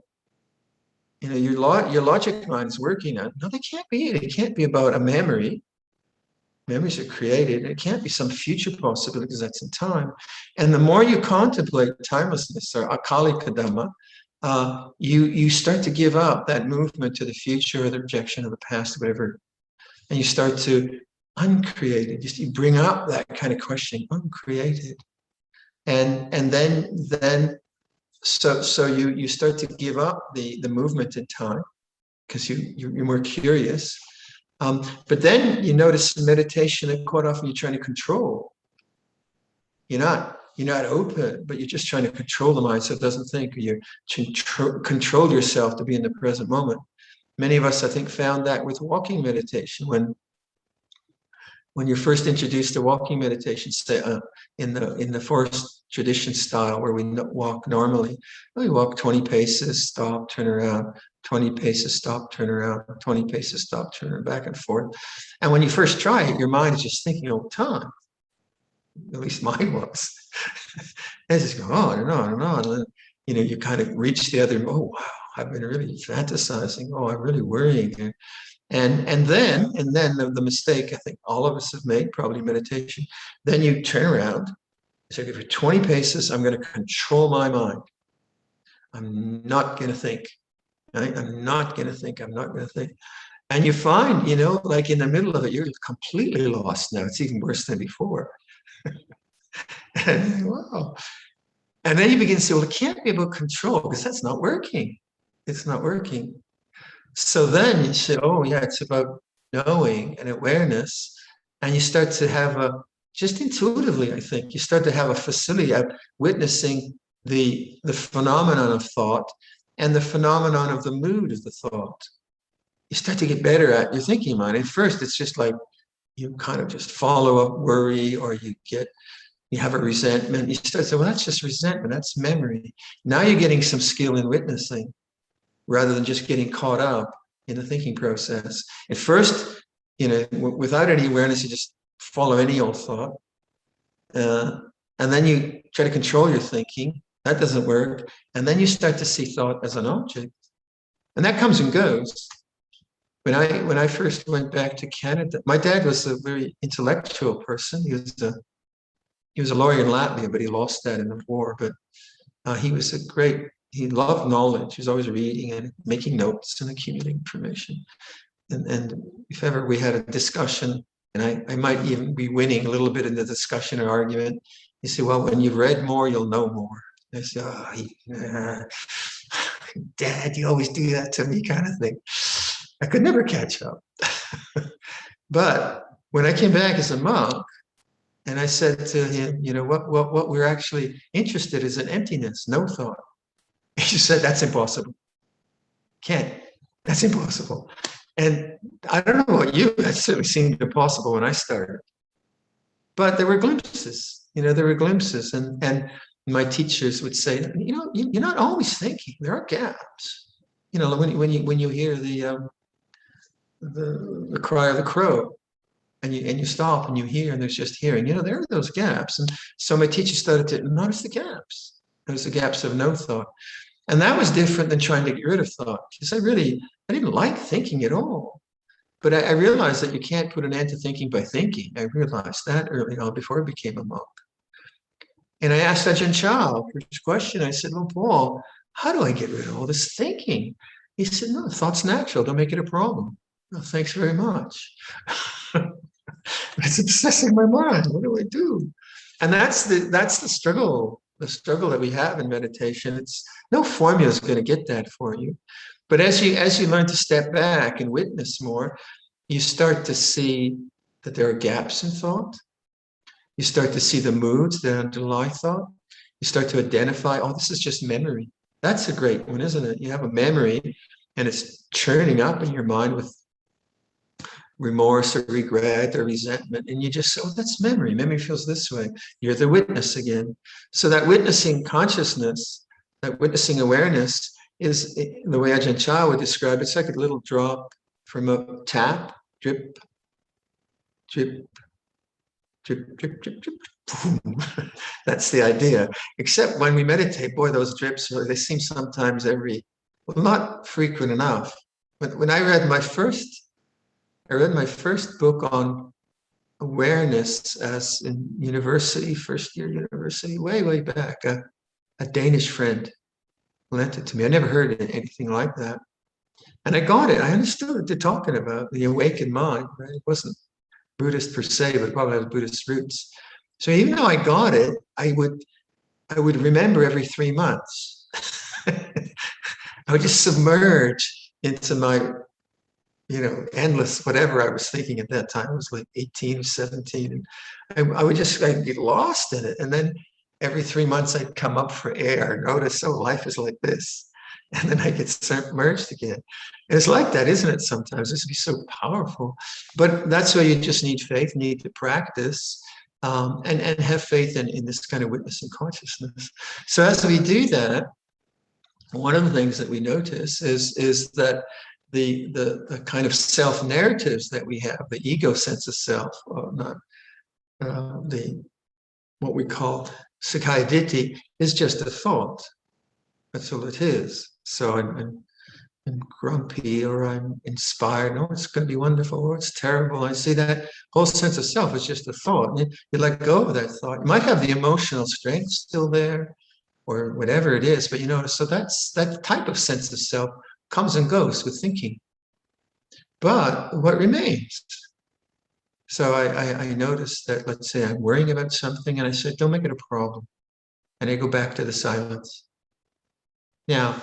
You know, your logic mind is working on, no, that can't be it. It can't be about a memory. Memories are created. It can't be some future possibility because that's in time. And the more you contemplate timelessness or akalika dhamma, you start to give up that movement to the future or the rejection of the past, whatever. And you start to uncreated. You bring up that kind of questioning, uncreated. And then so you start to give up the movement in time because you're more curious. But then you notice in meditation that quite often you're trying to control. You're not open, but you're just trying to control the mind so it doesn't think. Or you control yourself to be in the present moment. Many of us, I think, found that with walking meditation. When you're first introduced to walking meditation, say in the forest tradition style where we walk normally, we walk 20 paces, stop, turn around, 20 paces, stop, turn around, 20 paces, stop, turn around, back and forth. And when you first try it, your mind is just thinking all the time. At least mine was. And it's just going on and on and on. And then, you kind of reach the other, oh, wow, I've been really fantasizing. Oh, I'm really worrying. And then the mistake I think all of us have made, probably meditation, then you turn around. So for 20 paces, I'm going to control my mind. I'm not going to think. Right? I'm not going to think. And you find, like in the middle of it, you're completely lost now. It's even worse than before. And, wow. And then you begin to say, well, it can't be about control because that's not working. It's not working. So then you say, oh, yeah, it's about knowing and awareness. And you start to have just intuitively, I think, you start to have a facility of witnessing the phenomenon of thought and the phenomenon of the mood of the thought. You start to get better at your thinking mind. At first, it's just like you kind of just follow up worry, or you have a resentment. You start to say, well, that's just resentment. That's memory. Now you're getting some skill in witnessing rather than just getting caught up in the thinking process. At first, without any awareness, you just follow any old thought. And then you try to control your thinking. That doesn't work. And then you start to see thought as an object. And that comes and goes. When I first went back to Canada, my dad was a very intellectual person. He was a lawyer in Latvia, but he lost that in the war. But he loved knowledge. He was always reading and making notes and accumulating information. And if ever we had a discussion, and I might even be winning a little bit in the discussion or argument, he said, well, when you've read more, you'll know more. I said, Dad, you always do that to me, kind of thing. I could never catch up. But when I came back as a monk, and I said to him, what we're actually interested in is in emptiness, no thought. He said, that's impossible. Can't. That's impossible. And I don't know about you, that certainly seemed impossible when I started. But there were glimpses, And my teachers would say, you're not always thinking. There are gaps. When you hear the cry of the crow, and you stop and you hear, and there's just hearing. There are those gaps. And so my teacher started to notice the gaps. Notice the gaps of no thought. And that was different than trying to get rid of thought. Because I didn't like thinking at all. But I realized that you can't put an end to thinking by thinking. I realized that early on before I became a monk. And I asked Ajahn Chah first question. I said, well, Paul, how do I get rid of all this thinking? He said, no, thought's natural. Don't make it a problem. Well, thanks very much. It's obsessing my mind. What do I do? And that's the struggle. The struggle that we have in meditation. It's no formula is going to get that for you. But as you learn to step back and witness more, you start to see that there are gaps in thought. You start to see the moods that underlie thought. You start to identify, oh, this is just memory. That's a great one, isn't it? You have a memory and it's churning up in your mind with remorse or regret or resentment, and you just say, oh, that's memory. Memory feels this way. You're the witness again. So that witnessing consciousness, that witnessing awareness is, the way Ajahn Chah would describe it, it's like a little drop from a tap, drip, drip, drip, drip, drip, drip, boom. That's the idea. Except when we meditate, boy, those drips, they seem sometimes not frequent enough. But when I read my first book on awareness as in university, first year university, way back, a Danish friend lent it to me. I never heard anything like that. And I got it. I understood what they're talking about, the awakened mind, right? It wasn't Buddhist per se, but it probably has Buddhist roots. So even though I got it, I would remember every 3 months. I would just submerge into my, endless whatever I was thinking at that time. I was like 18 or 17. And I'd get lost in it. And then every 3 months I'd come up for air, notice, oh, life is like this. And then I get submerged again. And it's like that, isn't it? Sometimes this can be so powerful. But that's why you just need faith, need to practice, and have faith in this kind of witnessing consciousness. So as we do that, one of the things that we notice is that the kind of self-narratives that we have, the ego sense of self, what we call Sakkaya Ditthi, is just a thought. That's all it is. So I'm grumpy, or I'm inspired. Oh, it's going to be wonderful. Oh, it's terrible. I see that whole sense of self is just a thought. You let go of that thought. You might have the emotional strength still there, or whatever it is, but so that type of sense of self comes and goes with thinking. But what remains? So I noticed that, let's say I'm worrying about something, and I said, don't make it a problem. And I go back to the silence. Now,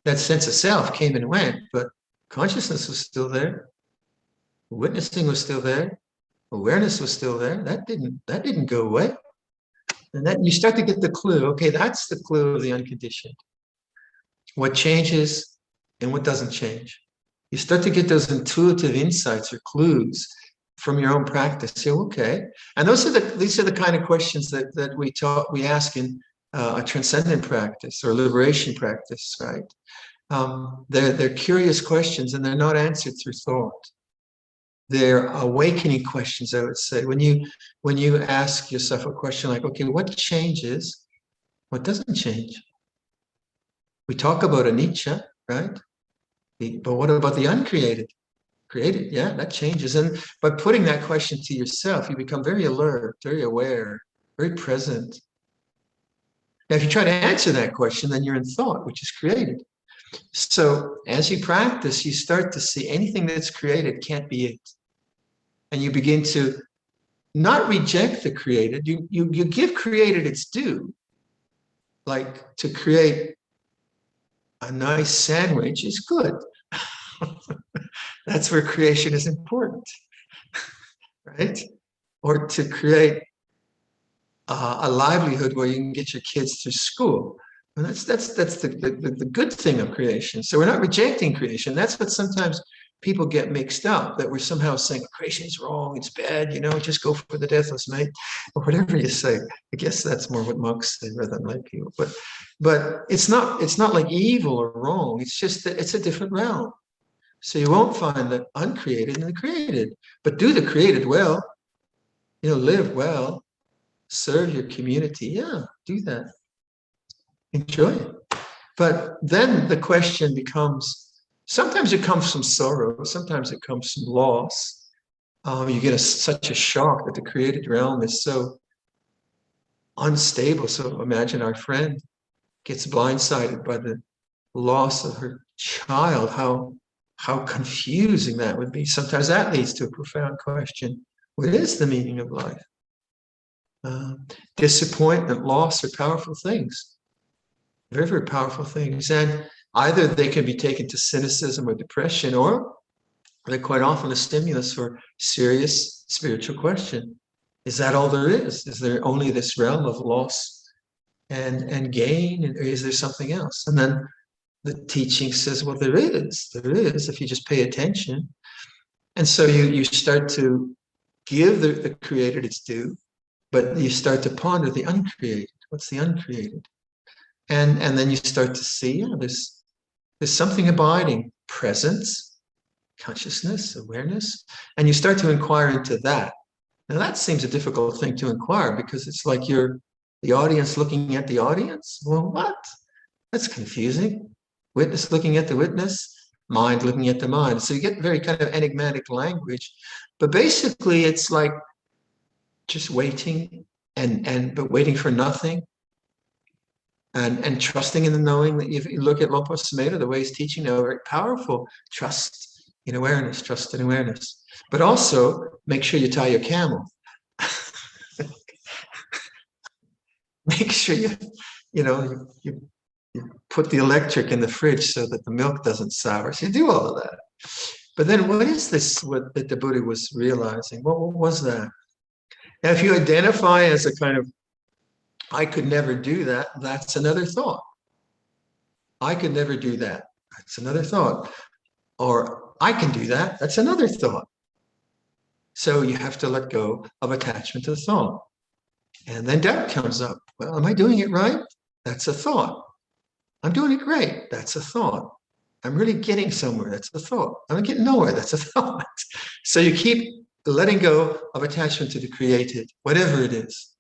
that sense of self came and went, but consciousness was still there. Witnessing was still there. Awareness was still there. That didn't go away. And then you start to get the clue. Okay, that's the clue of the unconditioned. What changes and what doesn't change. You start to get those intuitive insights or clues from your own practice. Say, okay. And these are the kind of questions that we ask in a transcendent practice or liberation practice, right? They're curious questions, and they're not answered through thought. They're awakening questions, I would say. When you ask yourself a question like, okay, what changes? What doesn't change? We talk about anicca, right? But what about the uncreated? Created, yeah, that changes. And by putting that question to yourself, you become very alert, very aware, very present. Now, if you try to answer that question, then you're in thought, which is created. So as you practice, you start to see anything that's created can't be it. And you begin to not reject the created. You give created its due. Like to create a nice sandwich is good. That's where creation is important, right? Or to create a livelihood where you can get your kids through school. And that's the good thing of creation. So we're not rejecting creation. That's what sometimes people get mixed up, that we're somehow saying creation is wrong, it's bad, just go for the deathless mate, or whatever you say. I guess that's more what monks say rather than lay people. But it's not like evil or wrong. It's just that it's a different realm. So you won't find the uncreated and the created, but do the created well. Live well, serve your community. Yeah, do that. Enjoy it. But then the question becomes, sometimes it comes from sorrow, sometimes it comes from loss. You get such a shock that the created realm is so unstable. So imagine our friend gets blindsided by the loss of her child, how confusing that would be. Sometimes that leads to a profound question. What is the meaning of life? Disappointment, loss are powerful things. Very, very powerful things. And either they can be taken to cynicism or depression, or they're quite often a stimulus for serious spiritual question. Is that all there is? Is there only this realm of loss and gain? Or is there something else? And then the teaching says, well, there is, if you just pay attention. And so you start to give the created its due, but you start to ponder the uncreated. What's the uncreated? And then you start to see, yeah, there's something abiding, presence, consciousness, awareness, and you start to inquire into that. Now that seems a difficult thing to inquire because it's like you're the audience looking at the audience. Well, what? That's confusing. Witness looking at the witness, mind looking at the mind. So you get very kind of enigmatic language, but basically it's like just waiting but waiting for nothing. And trusting in the knowing that if you look at Luang Por the way he's teaching now, very powerful. Trust in awareness, trust in awareness. But also make sure you tie your camel. Make sure you put the electric in the fridge so that the milk doesn't sour. So you do all of that. But then what is this that the Buddha was realizing? What was that? Now, if you identify as a kind of I could never do that, that's another thought. I could never do that. That's another thought. Or I can do that. That's another thought. So you have to let go of attachment to thought. And then doubt comes up. Well, am I doing it right? That's a thought. I'm doing it great. That's a thought. I'm really getting somewhere. That's a thought. I'm getting nowhere. That's a thought. So you keep letting go of attachment to the created, whatever it is.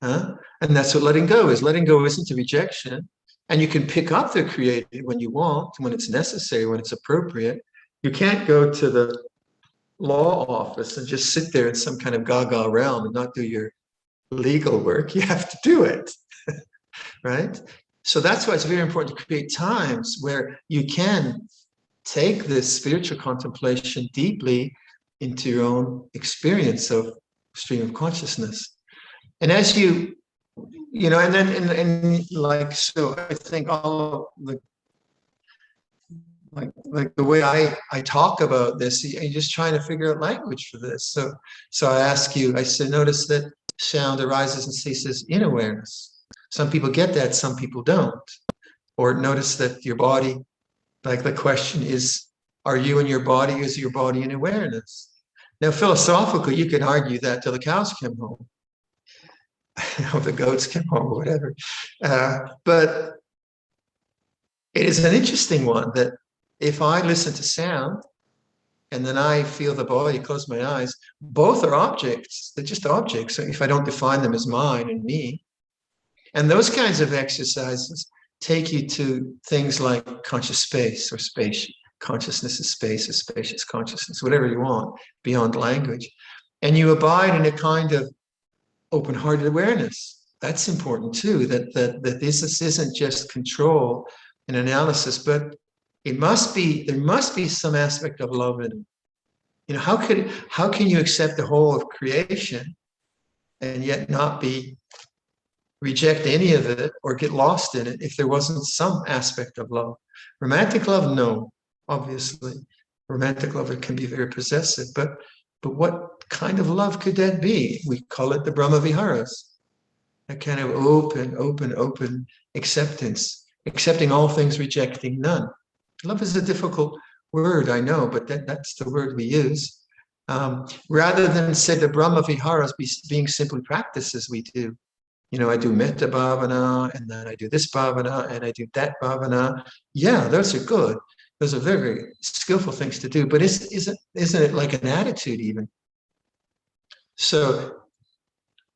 And that's what letting go is. Letting go isn't a rejection. And you can pick up the created when you want, when it's necessary, when it's appropriate. You can't go to the law office and just sit there in some kind of gaga realm and not do your legal work. You have to do it, right? So that's why it's very important to create times where you can take this spiritual contemplation deeply into your own experience of stream of consciousness. And as you know, and then and like, so I think all the like the way I talk about this, you're just trying to figure out language for this. So I ask you, I said, notice that sound arises and ceases in awareness. Some people get that, some people don't. Or notice that your body, like the question is, are you in your body? Is your body in awareness? Now, philosophically, you can argue that till the cows come home. Or the goats come home or whatever. But it is an interesting one that if I listen to sound and then I feel the body, close my eyes, both are objects. They're just objects. So if I don't define them as mine and me. And those kinds of exercises take you to things like conscious space or space. Consciousness is space or spacious consciousness, whatever you want, beyond language. And you abide in a kind of open-hearted awareness. That's important too, that this isn't just control and analysis, but there must be some aspect of love in it. You know, how can you accept the whole of creation and yet not reject any of it or get lost in it if there wasn't some aspect of love? Romantic love, no, obviously. Romantic love, it can be very possessive, but what kind of love could that be? We call it the Brahma Viharas. A kind of open acceptance, accepting all things, rejecting none. Love is a difficult word, I know, but that's the word we use. Rather than say the Brahma Viharas being simply practices we do. You know, I do metta bhavana, and then I do this bhavana, and I do that bhavana. Yeah, those are good. Those are very, very skillful things to do, but isn't it like an attitude even? So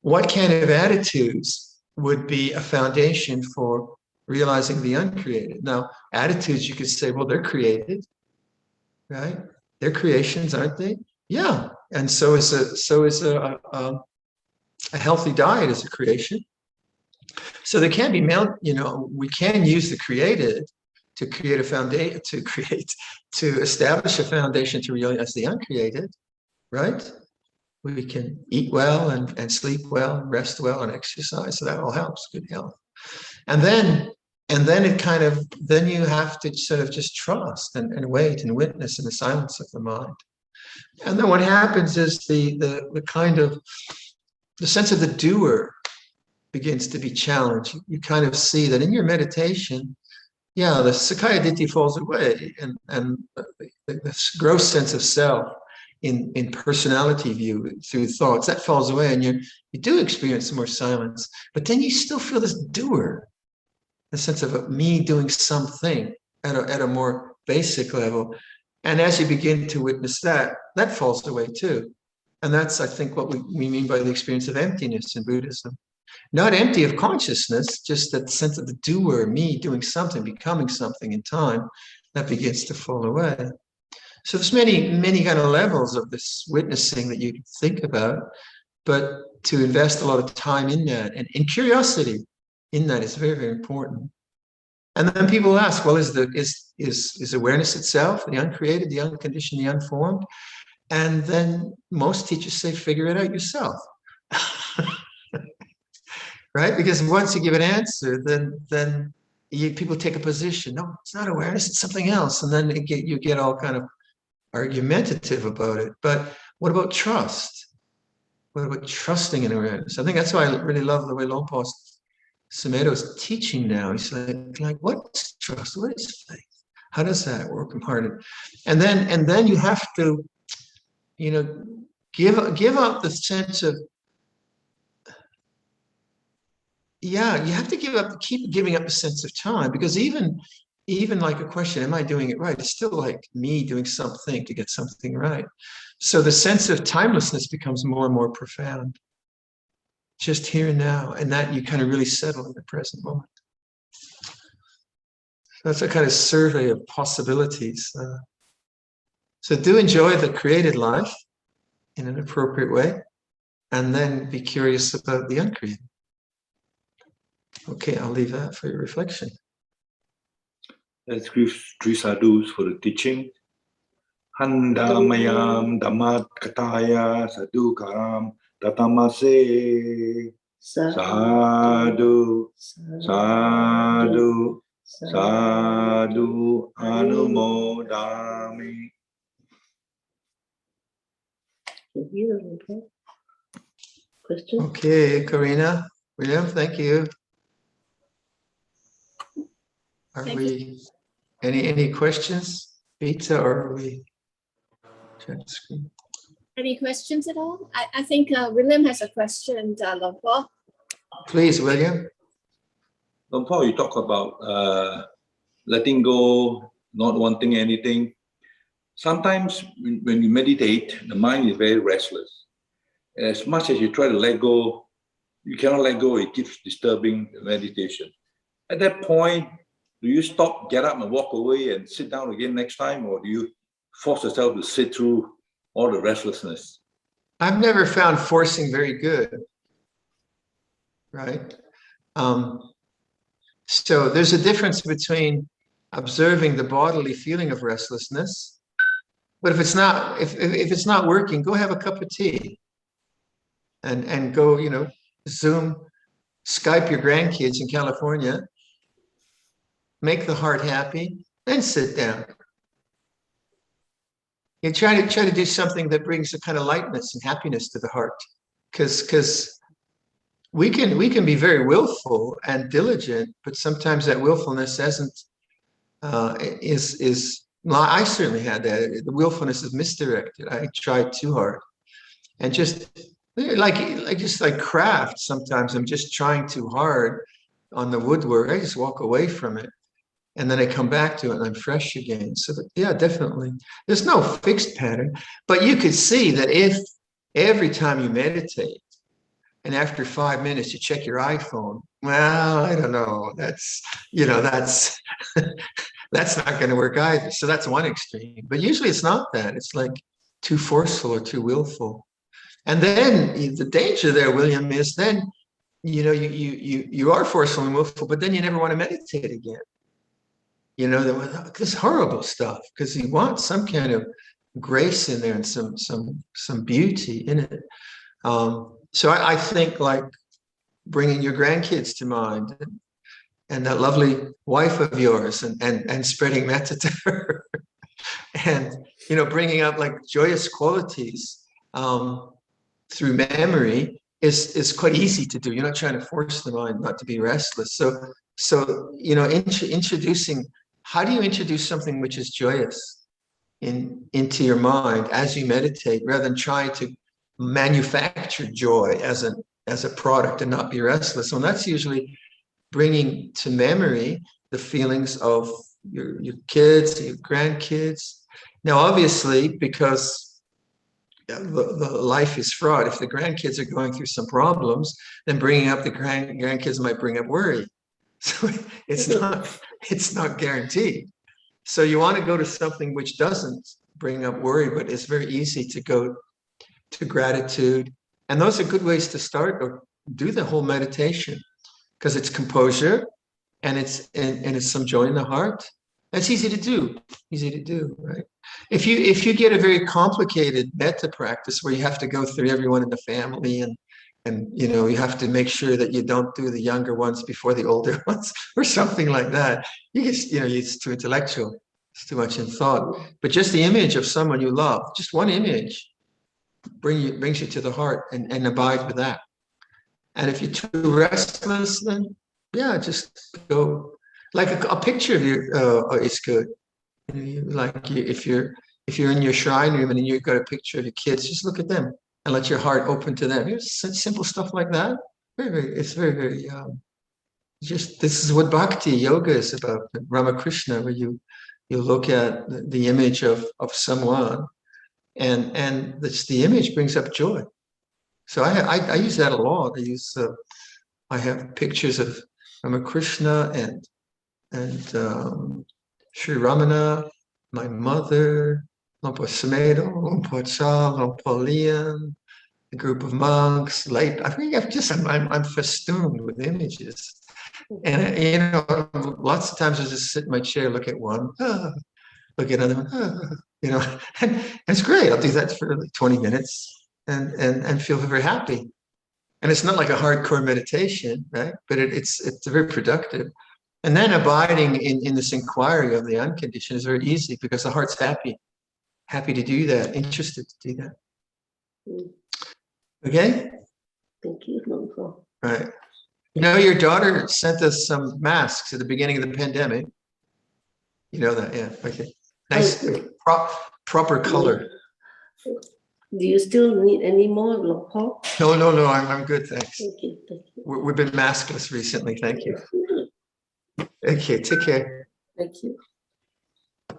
what kind of attitudes would be a foundation for realizing the uncreated? Now, attitudes, you could say, well, they're created, right? They're creations, aren't they? Yeah, and so is a healthy diet is a creation. So there can be, we can use the created to create a foundation, to establish a foundation to realize the uncreated, right? We can eat well and sleep well and rest well and exercise. So that all helps, good health. And then you have to sort of just trust and wait and witness in the silence of the mind. And then what happens is the kind of the sense of the doer begins to be challenged. You kind of see that in your meditation, yeah, the Sakkaya Ditthi falls away, and the gross sense of self in personality view through thoughts, that falls away, and you do experience more silence. But then you still feel this doer, the sense of me doing something at a more basic level. And as you begin to witness that, that falls away too. And that's, I think, what we mean by the experience of emptiness in Buddhism. Not empty of consciousness, just that sense of the doer, me doing something, becoming something in time, that begins to fall away. So there's many kind of levels of this witnessing that you can think about, but to invest a lot of time in that and in curiosity in that is very, very important. And then people ask, well, is awareness itself the uncreated, the unconditioned, the unformed? And then most teachers say, figure it out yourself. Right? Because once you give an answer, then people take a position. No, it's not awareness, it's something else. And then you get all kind of argumentative about it. But what about trust? What about trusting in awareness? I think that's why I really love the way Luang Por Sumedho's teaching now. He's like, what's trust? What is faith? How does that work in part? And then you have to, give up the sense of, you have to keep giving up the sense of time, because even like a question, am I doing it right? It's still like me doing something to get something right. So the sense of timelessness becomes more and more profound, just here and now, and that you kind of really settle in the present moment. That's a kind of survey of possibilities. So do enjoy the created life in an appropriate way, and then be curious about the uncreated. Okay, I'll leave that for your reflection. Let's give three sadhus for the teaching. Handamayam Dhammat Kataya Sadhu Karam Tatamase. Sadhu, sadhu, sadhu anumodami. Question? Okay, Karina, William, thank you. Are we any questions, Peter, or are we trying to screen? Any questions at all? I think William has a question, Luang Por. Please, William. Luang Por, you talk about letting go, not wanting anything. Sometimes when you meditate, the mind is very restless. And as much as you try to let go, you cannot let go. It keeps disturbing the meditation. At that point, do you stop, get up and walk away and sit down again next time? Or do you force yourself to sit through all the restlessness? I've never found forcing very good, right? So there's a difference between observing the bodily feeling of restlessness, but if it's not working, go have a cup of tea and go, Zoom, Skype your grandkids in California, make the heart happy, then sit down. You try to do something that brings a kind of lightness and happiness to the heart, because we can be very willful and diligent, but sometimes that willfulness I certainly had that. The willfulness is misdirected. I tried too hard, and just like craft. Sometimes I'm just trying too hard on the woodwork. I just walk away from it. And then I come back to it and I'm fresh again. So yeah, definitely. There's no fixed pattern, but you could see that if every time you meditate and after 5 minutes you check your iPhone, well, I don't know, that's that's not going to work either. So that's one extreme, but usually it's not that. It's like too forceful or too willful. And then the danger there, William, is then, you are forceful and willful, but then you never want to meditate again. This horrible stuff, because you want some kind of grace in there and some beauty in it. So I think like bringing your grandkids to mind and that lovely wife of yours and spreading metta to her and, bringing up like joyous qualities through memory is quite easy to do. You're not trying to force the mind not to be restless. So introducing, how do you introduce something which is joyous? into your mind as you meditate, rather than trying to manufacture joy as a product and not be restless. And that's usually bringing to memory the feelings of your kids, your grandkids. Now, obviously, because the life is fraught, if the grandkids are going through some problems, then bringing up the grandkids might bring up worry. So it's not guaranteed. So you want to go to something which doesn't bring up worry, but it's very easy to go to gratitude. And those are good ways to start or do the whole meditation, because it's composure and it's some joy in the heart. That's easy to do, right? If you get a very complicated metta practice where you have to go through everyone in the family and you have to make sure that you don't do the younger ones before the older ones or something like that, it's too intellectual, it's too much in thought. But just the image of someone you love, just one image, brings you to the heart and abide with that. And if you're too restless, then just go. Like a picture of you is good. If you're in your shrine room and you've got a picture of your kids, just look at them and let your heart open to them. It's simple stuff like that. It's very just, this is what bhakti yoga is about. Ramakrishna, where you look at the image of someone, and the image brings up joy. So I use that a lot. I have pictures of Ramakrishna and Sri Ramana, my mother, Luang Por Samedo, Luang Por Cha, Luang Por Lian, a group of monks. I'm festooned with images, and lots of times I just sit in my chair, look at one, look at another one, and it's great. I'll do that for like 20 minutes and feel very happy. And it's not like a hardcore meditation, right? But it's very productive. And then abiding in this inquiry of the unconditioned is very easy because the heart's happy to do that, interested to do that. Okay? Thank you, Luang Por. Right. Your daughter sent us some masks at the beginning of the pandemic. You know that, yeah. Okay. Nice, proper color. Do you still need any more, Luang Por? No, I'm good, thanks. Thank you. We've been maskless recently, thank you. Okay, take care. Thank you.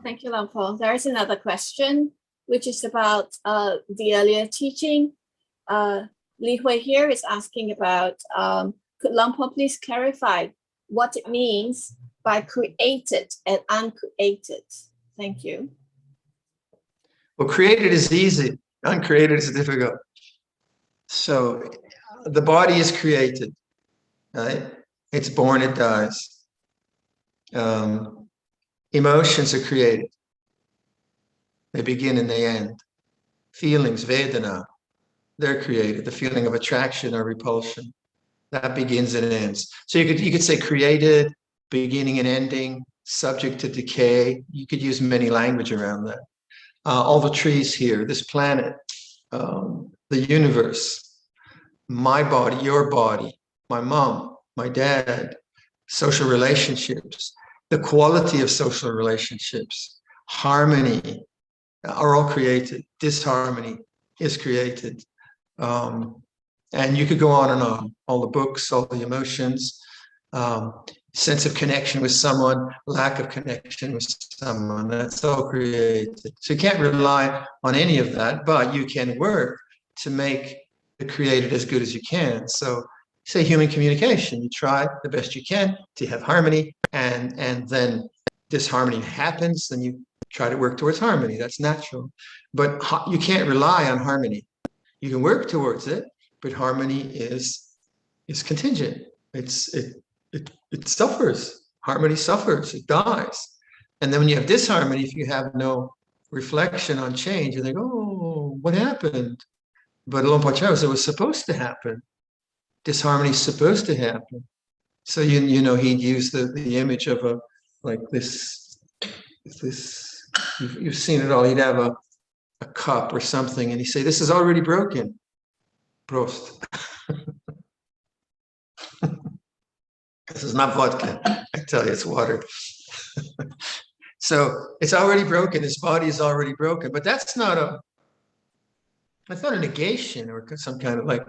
Thank you, Luang Por. There is another question, which is about the earlier teaching. Li Hui here is asking about, could Luang Por please clarify what it means by created and uncreated? Thank you. Well, created is easy, uncreated is difficult. So the body is created, right? It's born, it dies. Emotions are created. They begin and they end. Feelings, Vedana, they're created. The feeling of attraction or repulsion, that begins and ends. So you could say created, beginning and ending, subject to decay. You could use many language around that. All the trees here, this planet, the universe, my body, your body, my mom, my dad, social relationships, the quality of social relationships, harmony are all created. Disharmony is created. And you could go on and on. All the books, all the emotions, sense of connection with someone, lack of connection with someone, that's all created. So you can't rely on any of that, but you can work to make the created as good as you can. So say human communication, you try the best you can to have harmony, and then disharmony happens, then you try to work towards harmony. That's natural. But you can't rely on harmony. You can work towards it, but harmony is contingent. It suffers. Harmony suffers. It dies. And then when you have disharmony, if you have no reflection on change, you think, oh, what happened? But Luang Por Chah said it was supposed to happen. Disharmony is supposed to happen. So he'd use the image of this. You've seen it all. He'd have a cup or something, and he'd say, "This is already broken." Prost. This is not vodka. I tell you, it's water. So it's already broken. His body is already broken, but that's not a negation or some kind of like.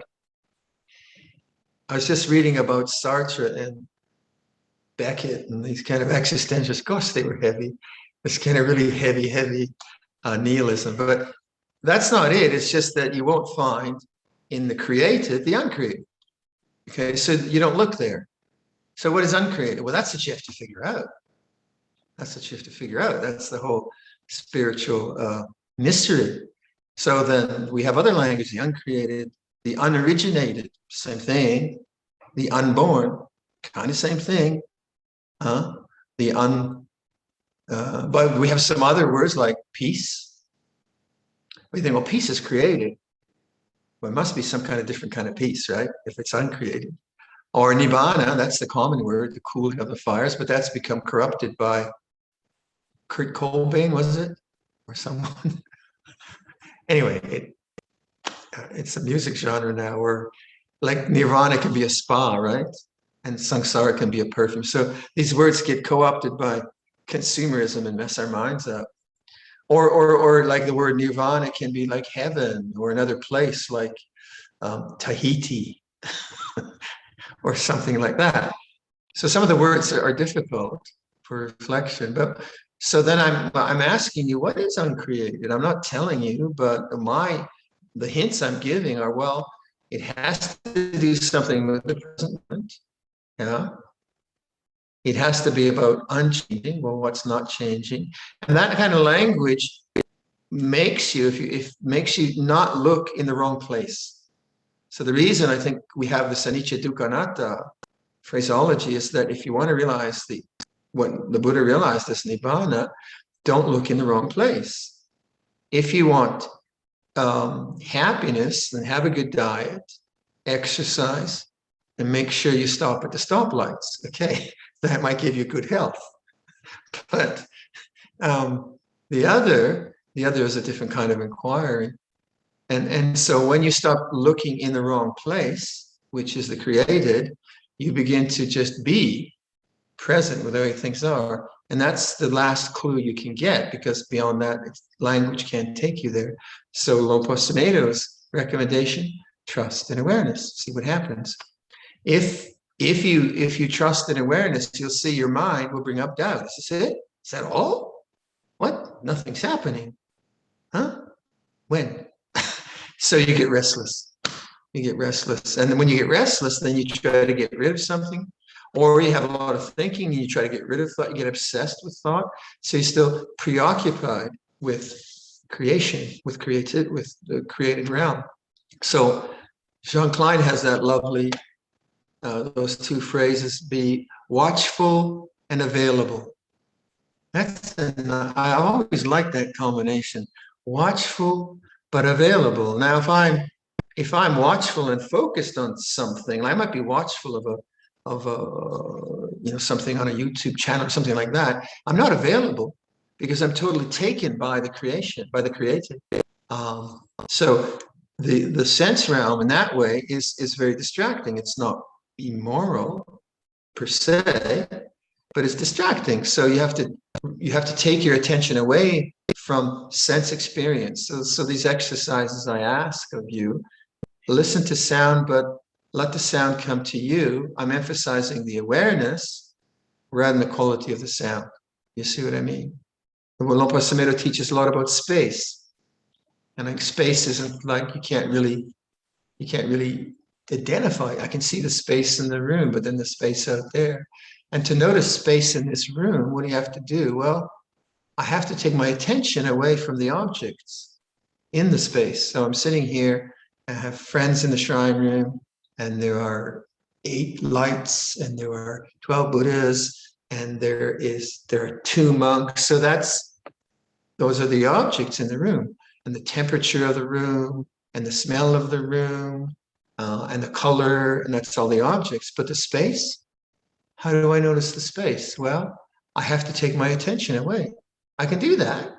I was just reading about Sartre and Beckett and these kind of existentialists. Gosh, they were heavy. This kind of really heavy nihilism, but that's not it. It's just that you won't find in the created the uncreated. Okay, so you don't look there. So what is uncreated? Well, that's what you have to figure out. That's what you have to figure out. That's the whole spiritual mystery. So then we have other language, the uncreated, the unoriginated, same thing. The unborn, kind of same thing. But we have some other words like peace. We think, well, peace is created. Well, it must be some kind of different kind of peace, right? If it's uncreated. Or Nibanna, that's the common word, the cooling of the fires, but that's become corrupted by Kurt Cobain, was it? Or someone? Anyway, it's a music genre now where like Nirvana can be a spa, right? And Samsara can be a perfume. So these words get co-opted by consumerism and mess our minds up. Or like the word nirvana can be like heaven or another place like Tahiti or something like that. So some of the words are difficult for reflection. But so then I'm asking you, what is uncreated? I'm not telling you, but the hints I'm giving are, well, it has to do something with the present moment. Yeah. It has to be about unchanging. Well, what's not changing? And that kind of language makes you, makes you not look in the wrong place. So the reason I think we have this anicca dukkha anatta phraseology is that if you want to realize what the Buddha realized, this Nibanna, don't look in the wrong place. If you want happiness, then have a good diet, exercise, and make sure you stop at the stoplights. Okay, that might give you good health. But the other is a different kind of inquiry. And so when you stop looking in the wrong place, which is the created, you begin to just be present with the way things are. And that's the last clue you can get, because beyond that, language can't take you there. So Luang Por Sumedho's recommendation, trust and awareness, see what happens. If you trust in awareness, you'll see your mind will bring up doubt. Is this it? Is that all? What? Nothing's happening. Huh? When? So you get restless. You get restless. And then when you get restless, then you try to get rid of something. Or you have a lot of thinking and you try to get rid of thought. You get obsessed with thought. So you're still preoccupied with creation, with the created realm. So Jean Klein has that lovely, those two phrases, be watchful and available. I always like that combination, watchful but available. Now, if I'm watchful and focused on something, I might be watchful of something on a YouTube channel or something like that. I'm not available because I'm totally taken by the creation, by the created. So the sense realm in that way is very distracting. It's not immoral per se, but it's distracting. So you have to take your attention away from sense experience. So these exercises I ask of you, listen to sound, but let the sound come to you. I'm emphasizing the awareness rather than the quality of the sound. You see what I mean? Well, Luang Por Sumedho teaches a lot about space. And like space isn't like, you can't really identify. I can see the space in the room, but then the space out there. And to notice space in this room, what do you have to do? Well, I have to take my attention away from the objects in the space. So I'm sitting here, I have friends in the shrine room, and there are 8 lights, and there are 12 Buddhas, and there are 2 monks. So those are the objects in the room, and the temperature of the room, and the smell of the room, and the color, and that's all the objects. But the space, how do I notice the space? Well, I have to take my attention away. I can do that,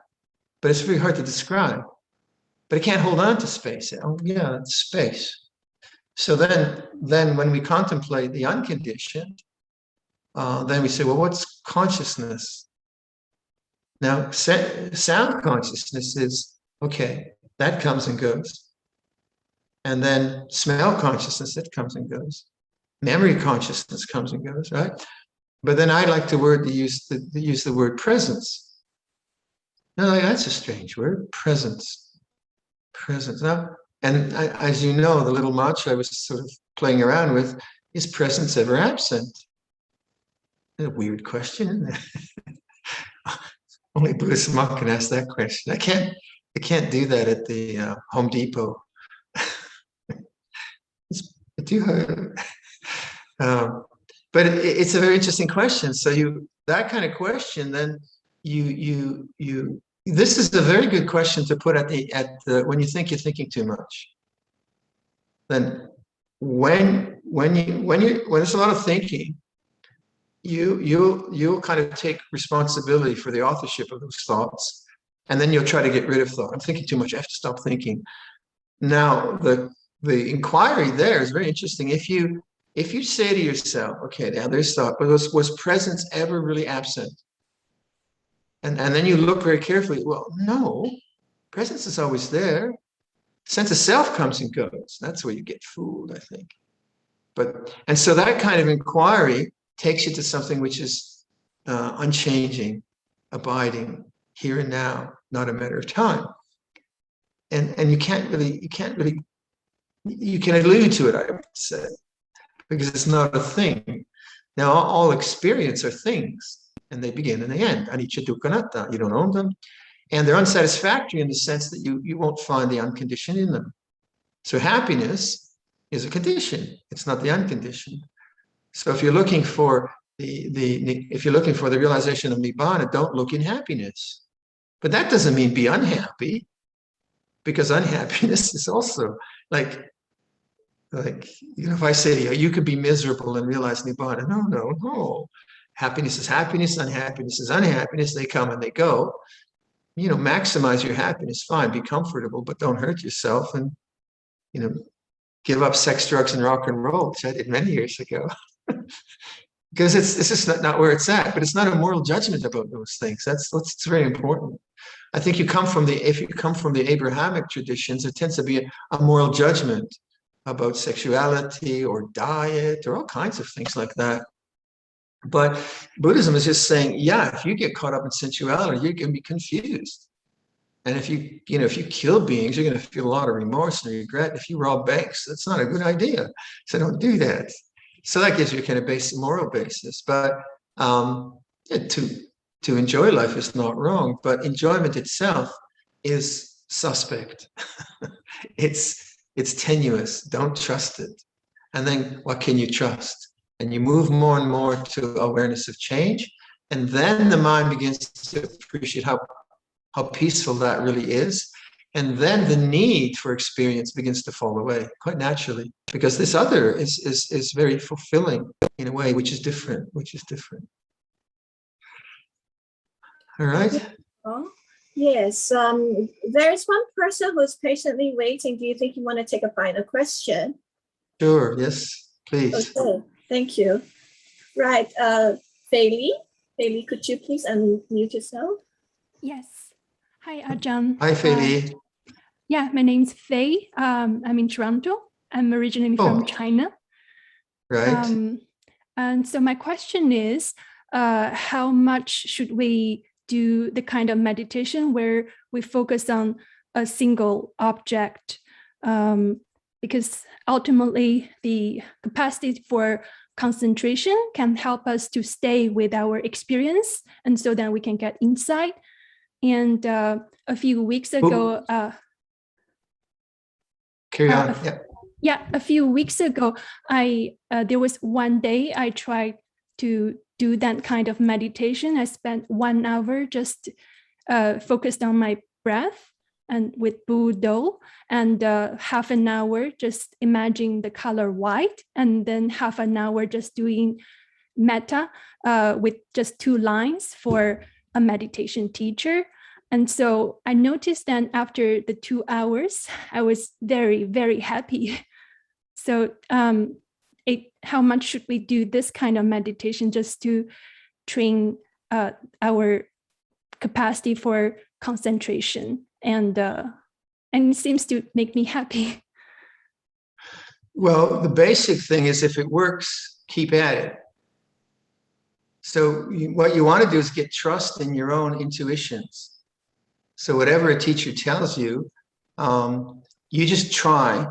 but it's very hard to describe. But I can't hold on to space. Oh, yeah, it's space. So then when we contemplate the unconditioned, then we say, well, what's consciousness? Now, sound consciousness is, okay, that comes and goes. And then smell consciousness, it comes and goes. Memory consciousness comes and goes, right? But then I like to use the word presence. No, that's a strange word, presence. Presence. Now, and as you know, the little mantra I was sort of playing around with, is presence ever absent? A weird question, isn't it? Only Buddhist monk can ask that question. I can't do that at the Home Depot. But it's a very interesting question. So that kind of question, then you this is a very good question to put at the when you think you're thinking too much. Then when there's a lot of thinking, you'll kind of take responsibility for the authorship of those thoughts, and then you'll try to get rid of thought. I'm thinking too much. I have to stop thinking. Now the inquiry there is very interesting. If you say to yourself, okay, now there's thought, but was presence ever really absent? And then you look very carefully. Well, no, presence is always there. Sense of self comes and goes. That's where you get fooled, I think. And so that kind of inquiry takes you to something which is unchanging, abiding, here and now, not a matter of time. And you can allude to it, I would say, because it's not a thing. Now, all experience are things, and they begin and they end. Anicca, dukkha, anatta. You don't own them. And they're unsatisfactory in the sense that you won't find the unconditioned in them. So happiness is a condition. It's not the unconditioned. So if you're looking for the realization of Nibanna, don't look in happiness. But that doesn't mean be unhappy, because unhappiness is also like if I say to you, you could be miserable and realize Nibbana. No. Happiness is happiness, unhappiness is unhappiness. They come and they go. Maximize your happiness, fine, be comfortable, but don't hurt yourself, and give up sex, drugs, and rock and roll, which I did many years ago. Because it's just not where it's at, but it's not a moral judgment about those things. That's very important. I think if you come from the Abrahamic traditions, it tends to be a moral judgment about sexuality or diet or all kinds of things like that. But Buddhism is just saying, yeah, if you get caught up in sensuality, you're going to be confused. And if you kill beings, you're going to feel a lot of remorse and regret. If you rob banks, that's not a good idea. So don't do that. So that gives you a kind of basic moral basis. But to enjoy life is not wrong, but enjoyment itself is suspect. It's tenuous. Don't trust it. And then what can you trust? And you move more and more to awareness of change. And then the mind begins to appreciate how peaceful that really is. And then the need for experience begins to fall away quite naturally, because this other is very fulfilling in a way which is different. All right. Oh, yes. There is one person who's patiently waiting. Do you think you want to take a final question? Sure. Yes, please. Okay. Thank you. Right. Fei Li, could you please unmute yourself? Yes. Hi, Ajahn. Hi, Fei Li. Yeah, my name's Fei. I'm in Toronto. I'm originally from China. Right. And so my question is, how much should we do the kind of meditation where we focus on a single object? Because ultimately the capacity for concentration can help us to stay with our experience, and so then we can get insight. And a few weeks ago, carry on. A few weeks ago, there was one day I tried to do that kind of meditation. I spent 1 hour just focused on my breath and with Buddha, and half an hour just imagining the color white, and then half an hour just doing metta with just 2 lines for a meditation teacher. And so I noticed that after the 2 hours, I was very, very happy. So how much should we do this kind of meditation just to train our capacity for concentration, and it seems to make me happy. Well, the basic thing is if it works, keep at it. So what you want to do is get trust in your own intuitions. So whatever a teacher tells you, you just try.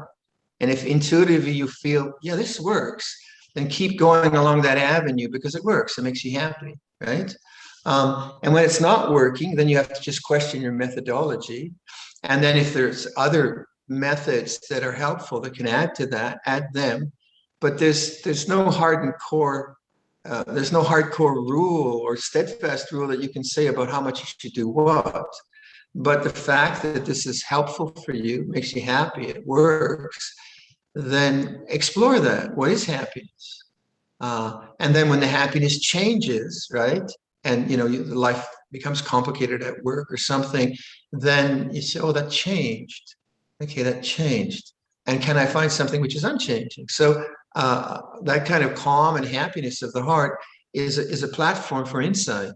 And if intuitively you feel, yeah, this works, then keep going along that avenue because it works. It makes you happy, right? And when it's not working, then you have to just question your methodology. And then if there's other methods that are helpful that can add to that, add them. But there's no hardcore rule or steadfast rule that you can say about how much you should do what. But the fact that this is helpful for you, makes you happy, it works, then explore that. What is happiness? And then when the happiness changes, right? And life becomes complicated at work or something, then you say, oh, that changed. Okay, that changed. And can I find something which is unchanging? So that kind of calm and happiness of the heart is a platform for insight.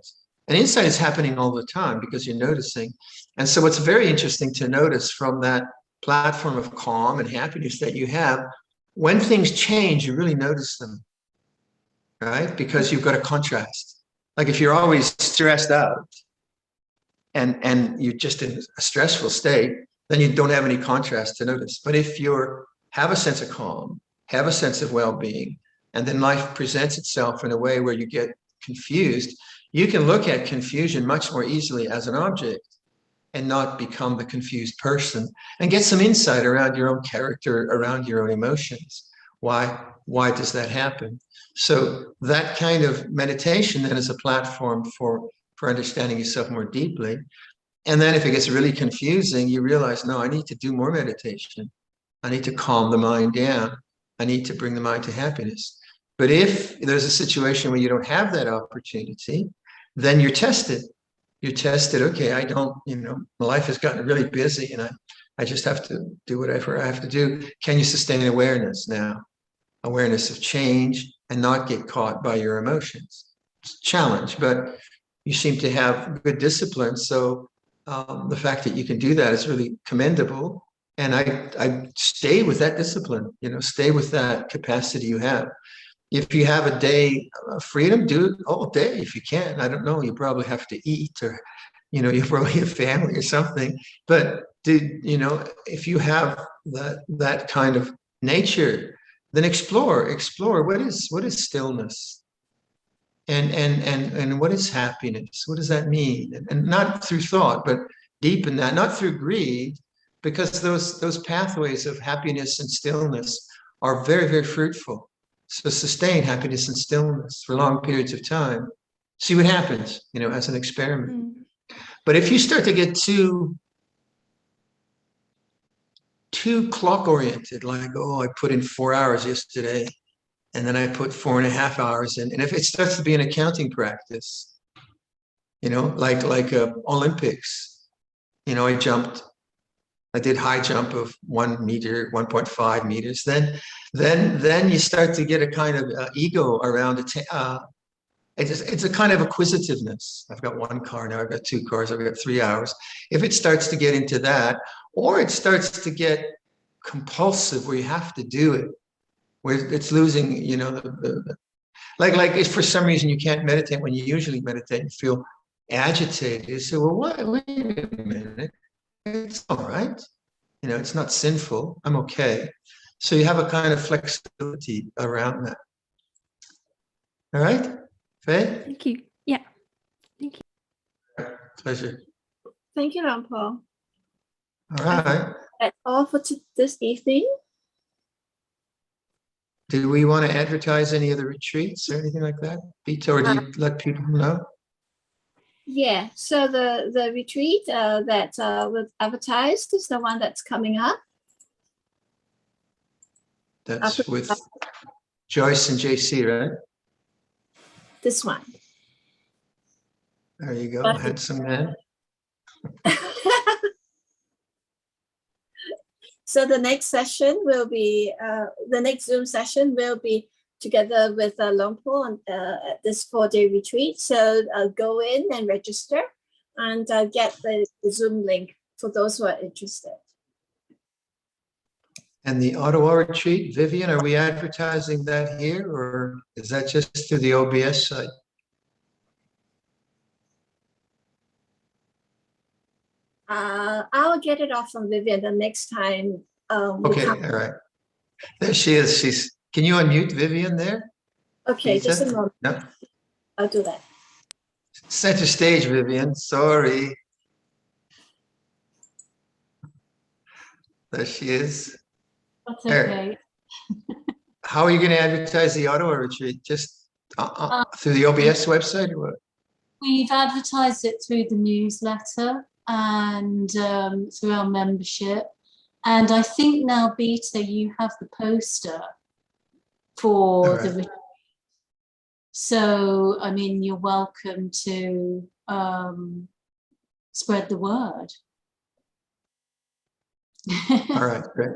And insight is happening all the time because you're noticing. And so what's very interesting to notice from that platform of calm and happiness that you have, when things change, you really notice them, right? Because you've got a contrast. Like if you're always stressed out and you're just in a stressful state, then you don't have any contrast to notice. But if you have a sense of calm, have a sense of well-being, and then life presents itself in a way where you get confused, you can look at confusion much more easily as an object and not become the confused person and get some insight around your own character, around your own emotions. Why does that happen? So that kind of meditation then is a platform for understanding yourself more deeply. And then if it gets really confusing, you realize, no, I need to do more meditation. I need to calm the mind down. I need to bring the mind to happiness. But if there's a situation where you don't have that opportunity, then you're tested. You're tested, okay, I don't, my life has gotten really busy and I just have to do whatever I have to do. Can you sustain awareness now? Awareness of change and not get caught by your emotions. It's a challenge, but you seem to have good discipline. So the fact that you can do that is really commendable. And I stay with that discipline, stay with that capacity you have. If you have a day of freedom, do it all day if you can. I don't know, you probably have to eat or, you probably have family or something. But if you have that kind of nature, then explore what is stillness and what is happiness? What does that mean? And not through thought, but deep in that, not through greed, because those pathways of happiness and stillness are very, very fruitful. So sustain happiness and stillness for long periods of time. See what happens, as an experiment. But if you start to get too clock oriented, like, oh, I put in 4 hours yesterday, and then I put 4.5 hours in, and if it starts to be an accounting practice, like Olympics, I did high jump of 1 meter, 1.5 meters. Then you start to get a kind of ego around it. It's a kind of acquisitiveness. I've got 1 car now. I've got 2 cars. I've got 3 hours. If it starts to get into that, or it starts to get compulsive, where you have to do it, where it's losing, like if for some reason you can't meditate when you usually meditate, you feel agitated. You say, well, wait a minute. It's all right. It's not sinful. I'm okay. So you have a kind of flexibility around that. All right, Faye? Thank you. Yeah. Thank you. Pleasure. Thank you, Luang Por. All right. That's all for this evening. Do we want to advertise any of the retreats or anything like that? Vito, or do you let people know? Yeah, so the retreat that was advertised is the one that's coming up. That's with Joyce and JC, right? This one. There you go, handsome man. So the next session will be, the next Zoom session will be together with Luang Por at this 4-day retreat. So go in and register and get the Zoom link for those who are interested. And the Ottawa retreat, Vivian, are we advertising that here, or is that just through the OBS site? I'll get it off from Vivian the next time. Okay, all right. There she is. Can you unmute Vivian there? Okay, just a Lisa? moment. No. I'll do that. Center stage, Vivian. Sorry. There she is. That's There. okay. How are you going to advertise the Ottawa retreat? Just through the OBS website or what? We've advertised it through the newsletter and through our membership. And I think now, Beta, you have the poster for All right. the retreat. So, I mean, you're welcome to spread the word. All right, great.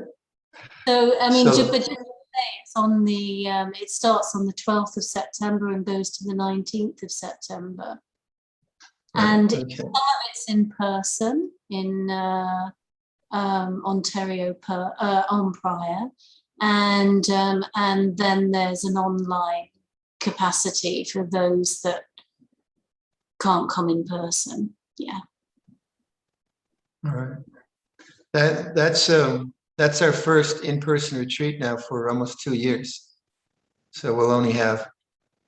So, I mean, So- but it's on the, it starts on the 12th of September and goes to the 19th of September. And okay. some of it's in person in Ontario on Prior, and then there's an online capacity for those that can't come in person. Yeah. All right. That's our first in-person retreat now for almost 2 years. So we'll only have,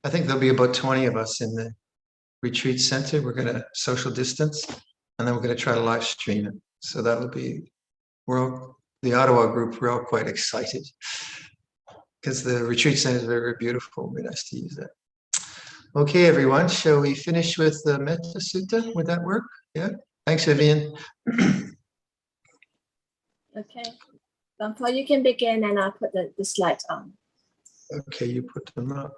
I think there'll be about 20 of us in the retreat center. We're going to social distance, and then we're going to try to live stream it. So that'll be, the Ottawa group, we're all quite excited because the retreat center is very, very beautiful. It'll be nice to use that. Okay, everyone, shall we finish with the Metta Sutta? Would that work? Yeah. Thanks, Vivian. Okay. Luang-Por, you can begin and I'll put the slides on. Okay, you put them up.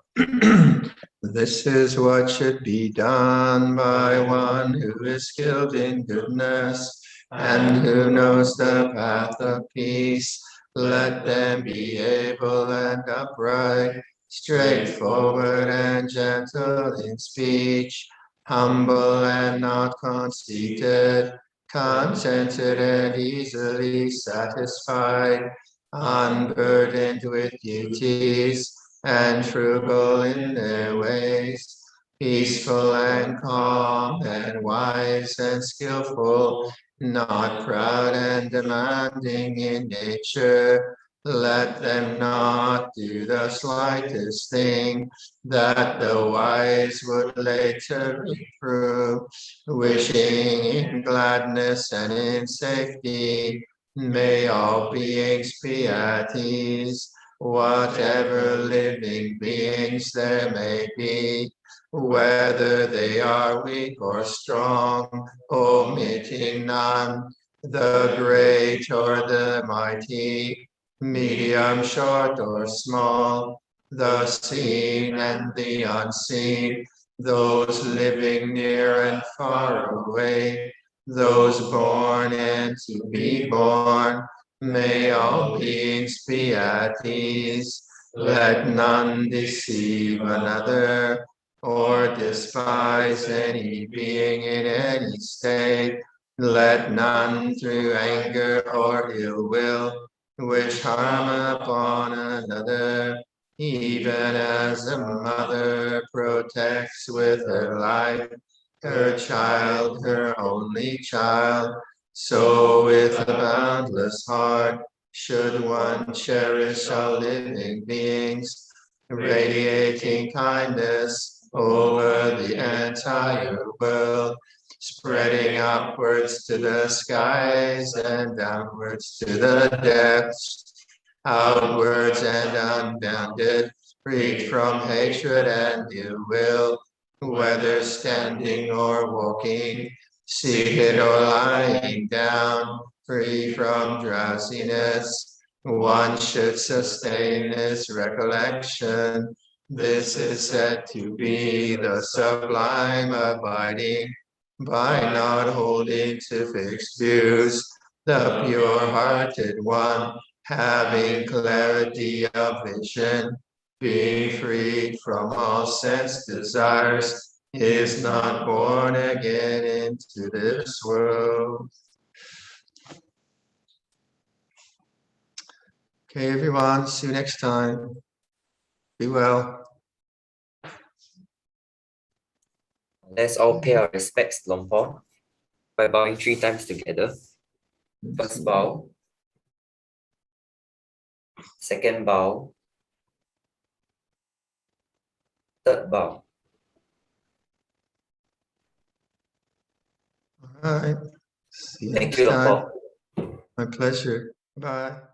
This is what should be done by one who is skilled in goodness and who knows the path of peace. Let them be able and upright, straightforward and gentle in speech, humble and not conceited, contented and easily satisfied, unburdened with duties, and frugal in their ways, peaceful and calm and wise and skillful, not proud and demanding in nature. Let them not do the slightest thing that the wise would later reprove, wishing in gladness and in safety. May all beings be at ease, whatever living beings there may be, whether they are weak or strong, omitting none, the great or the mighty, medium, short or small, the seen and the unseen, those living near and far away, those born and to be born. May all beings be at ease. Let none deceive another or despise any being in any state. Let none through anger or ill will wish harm upon another, even as a mother protects with her life her child, her only child. So with a boundless heart should one cherish all living beings, radiating kindness over the entire world, spreading upwards to the skies and downwards to the depths, outwards and unbounded, freed from hatred and ill will, whether standing or walking, seated or lying down, free from drowsiness. One should sustain this recollection. This is said to be the sublime abiding, by not holding to fixed views, the pure-hearted one, having clarity of vision, being freed from all sense desires, is not born again into this world. Okay, everyone, see you next time. Be well. Let's all pay our respects to Luang Por by bowing 3 times together. First bow. Second bow. Third bow. All right. See you Thank next you, Luang time. Por. My pleasure. Bye.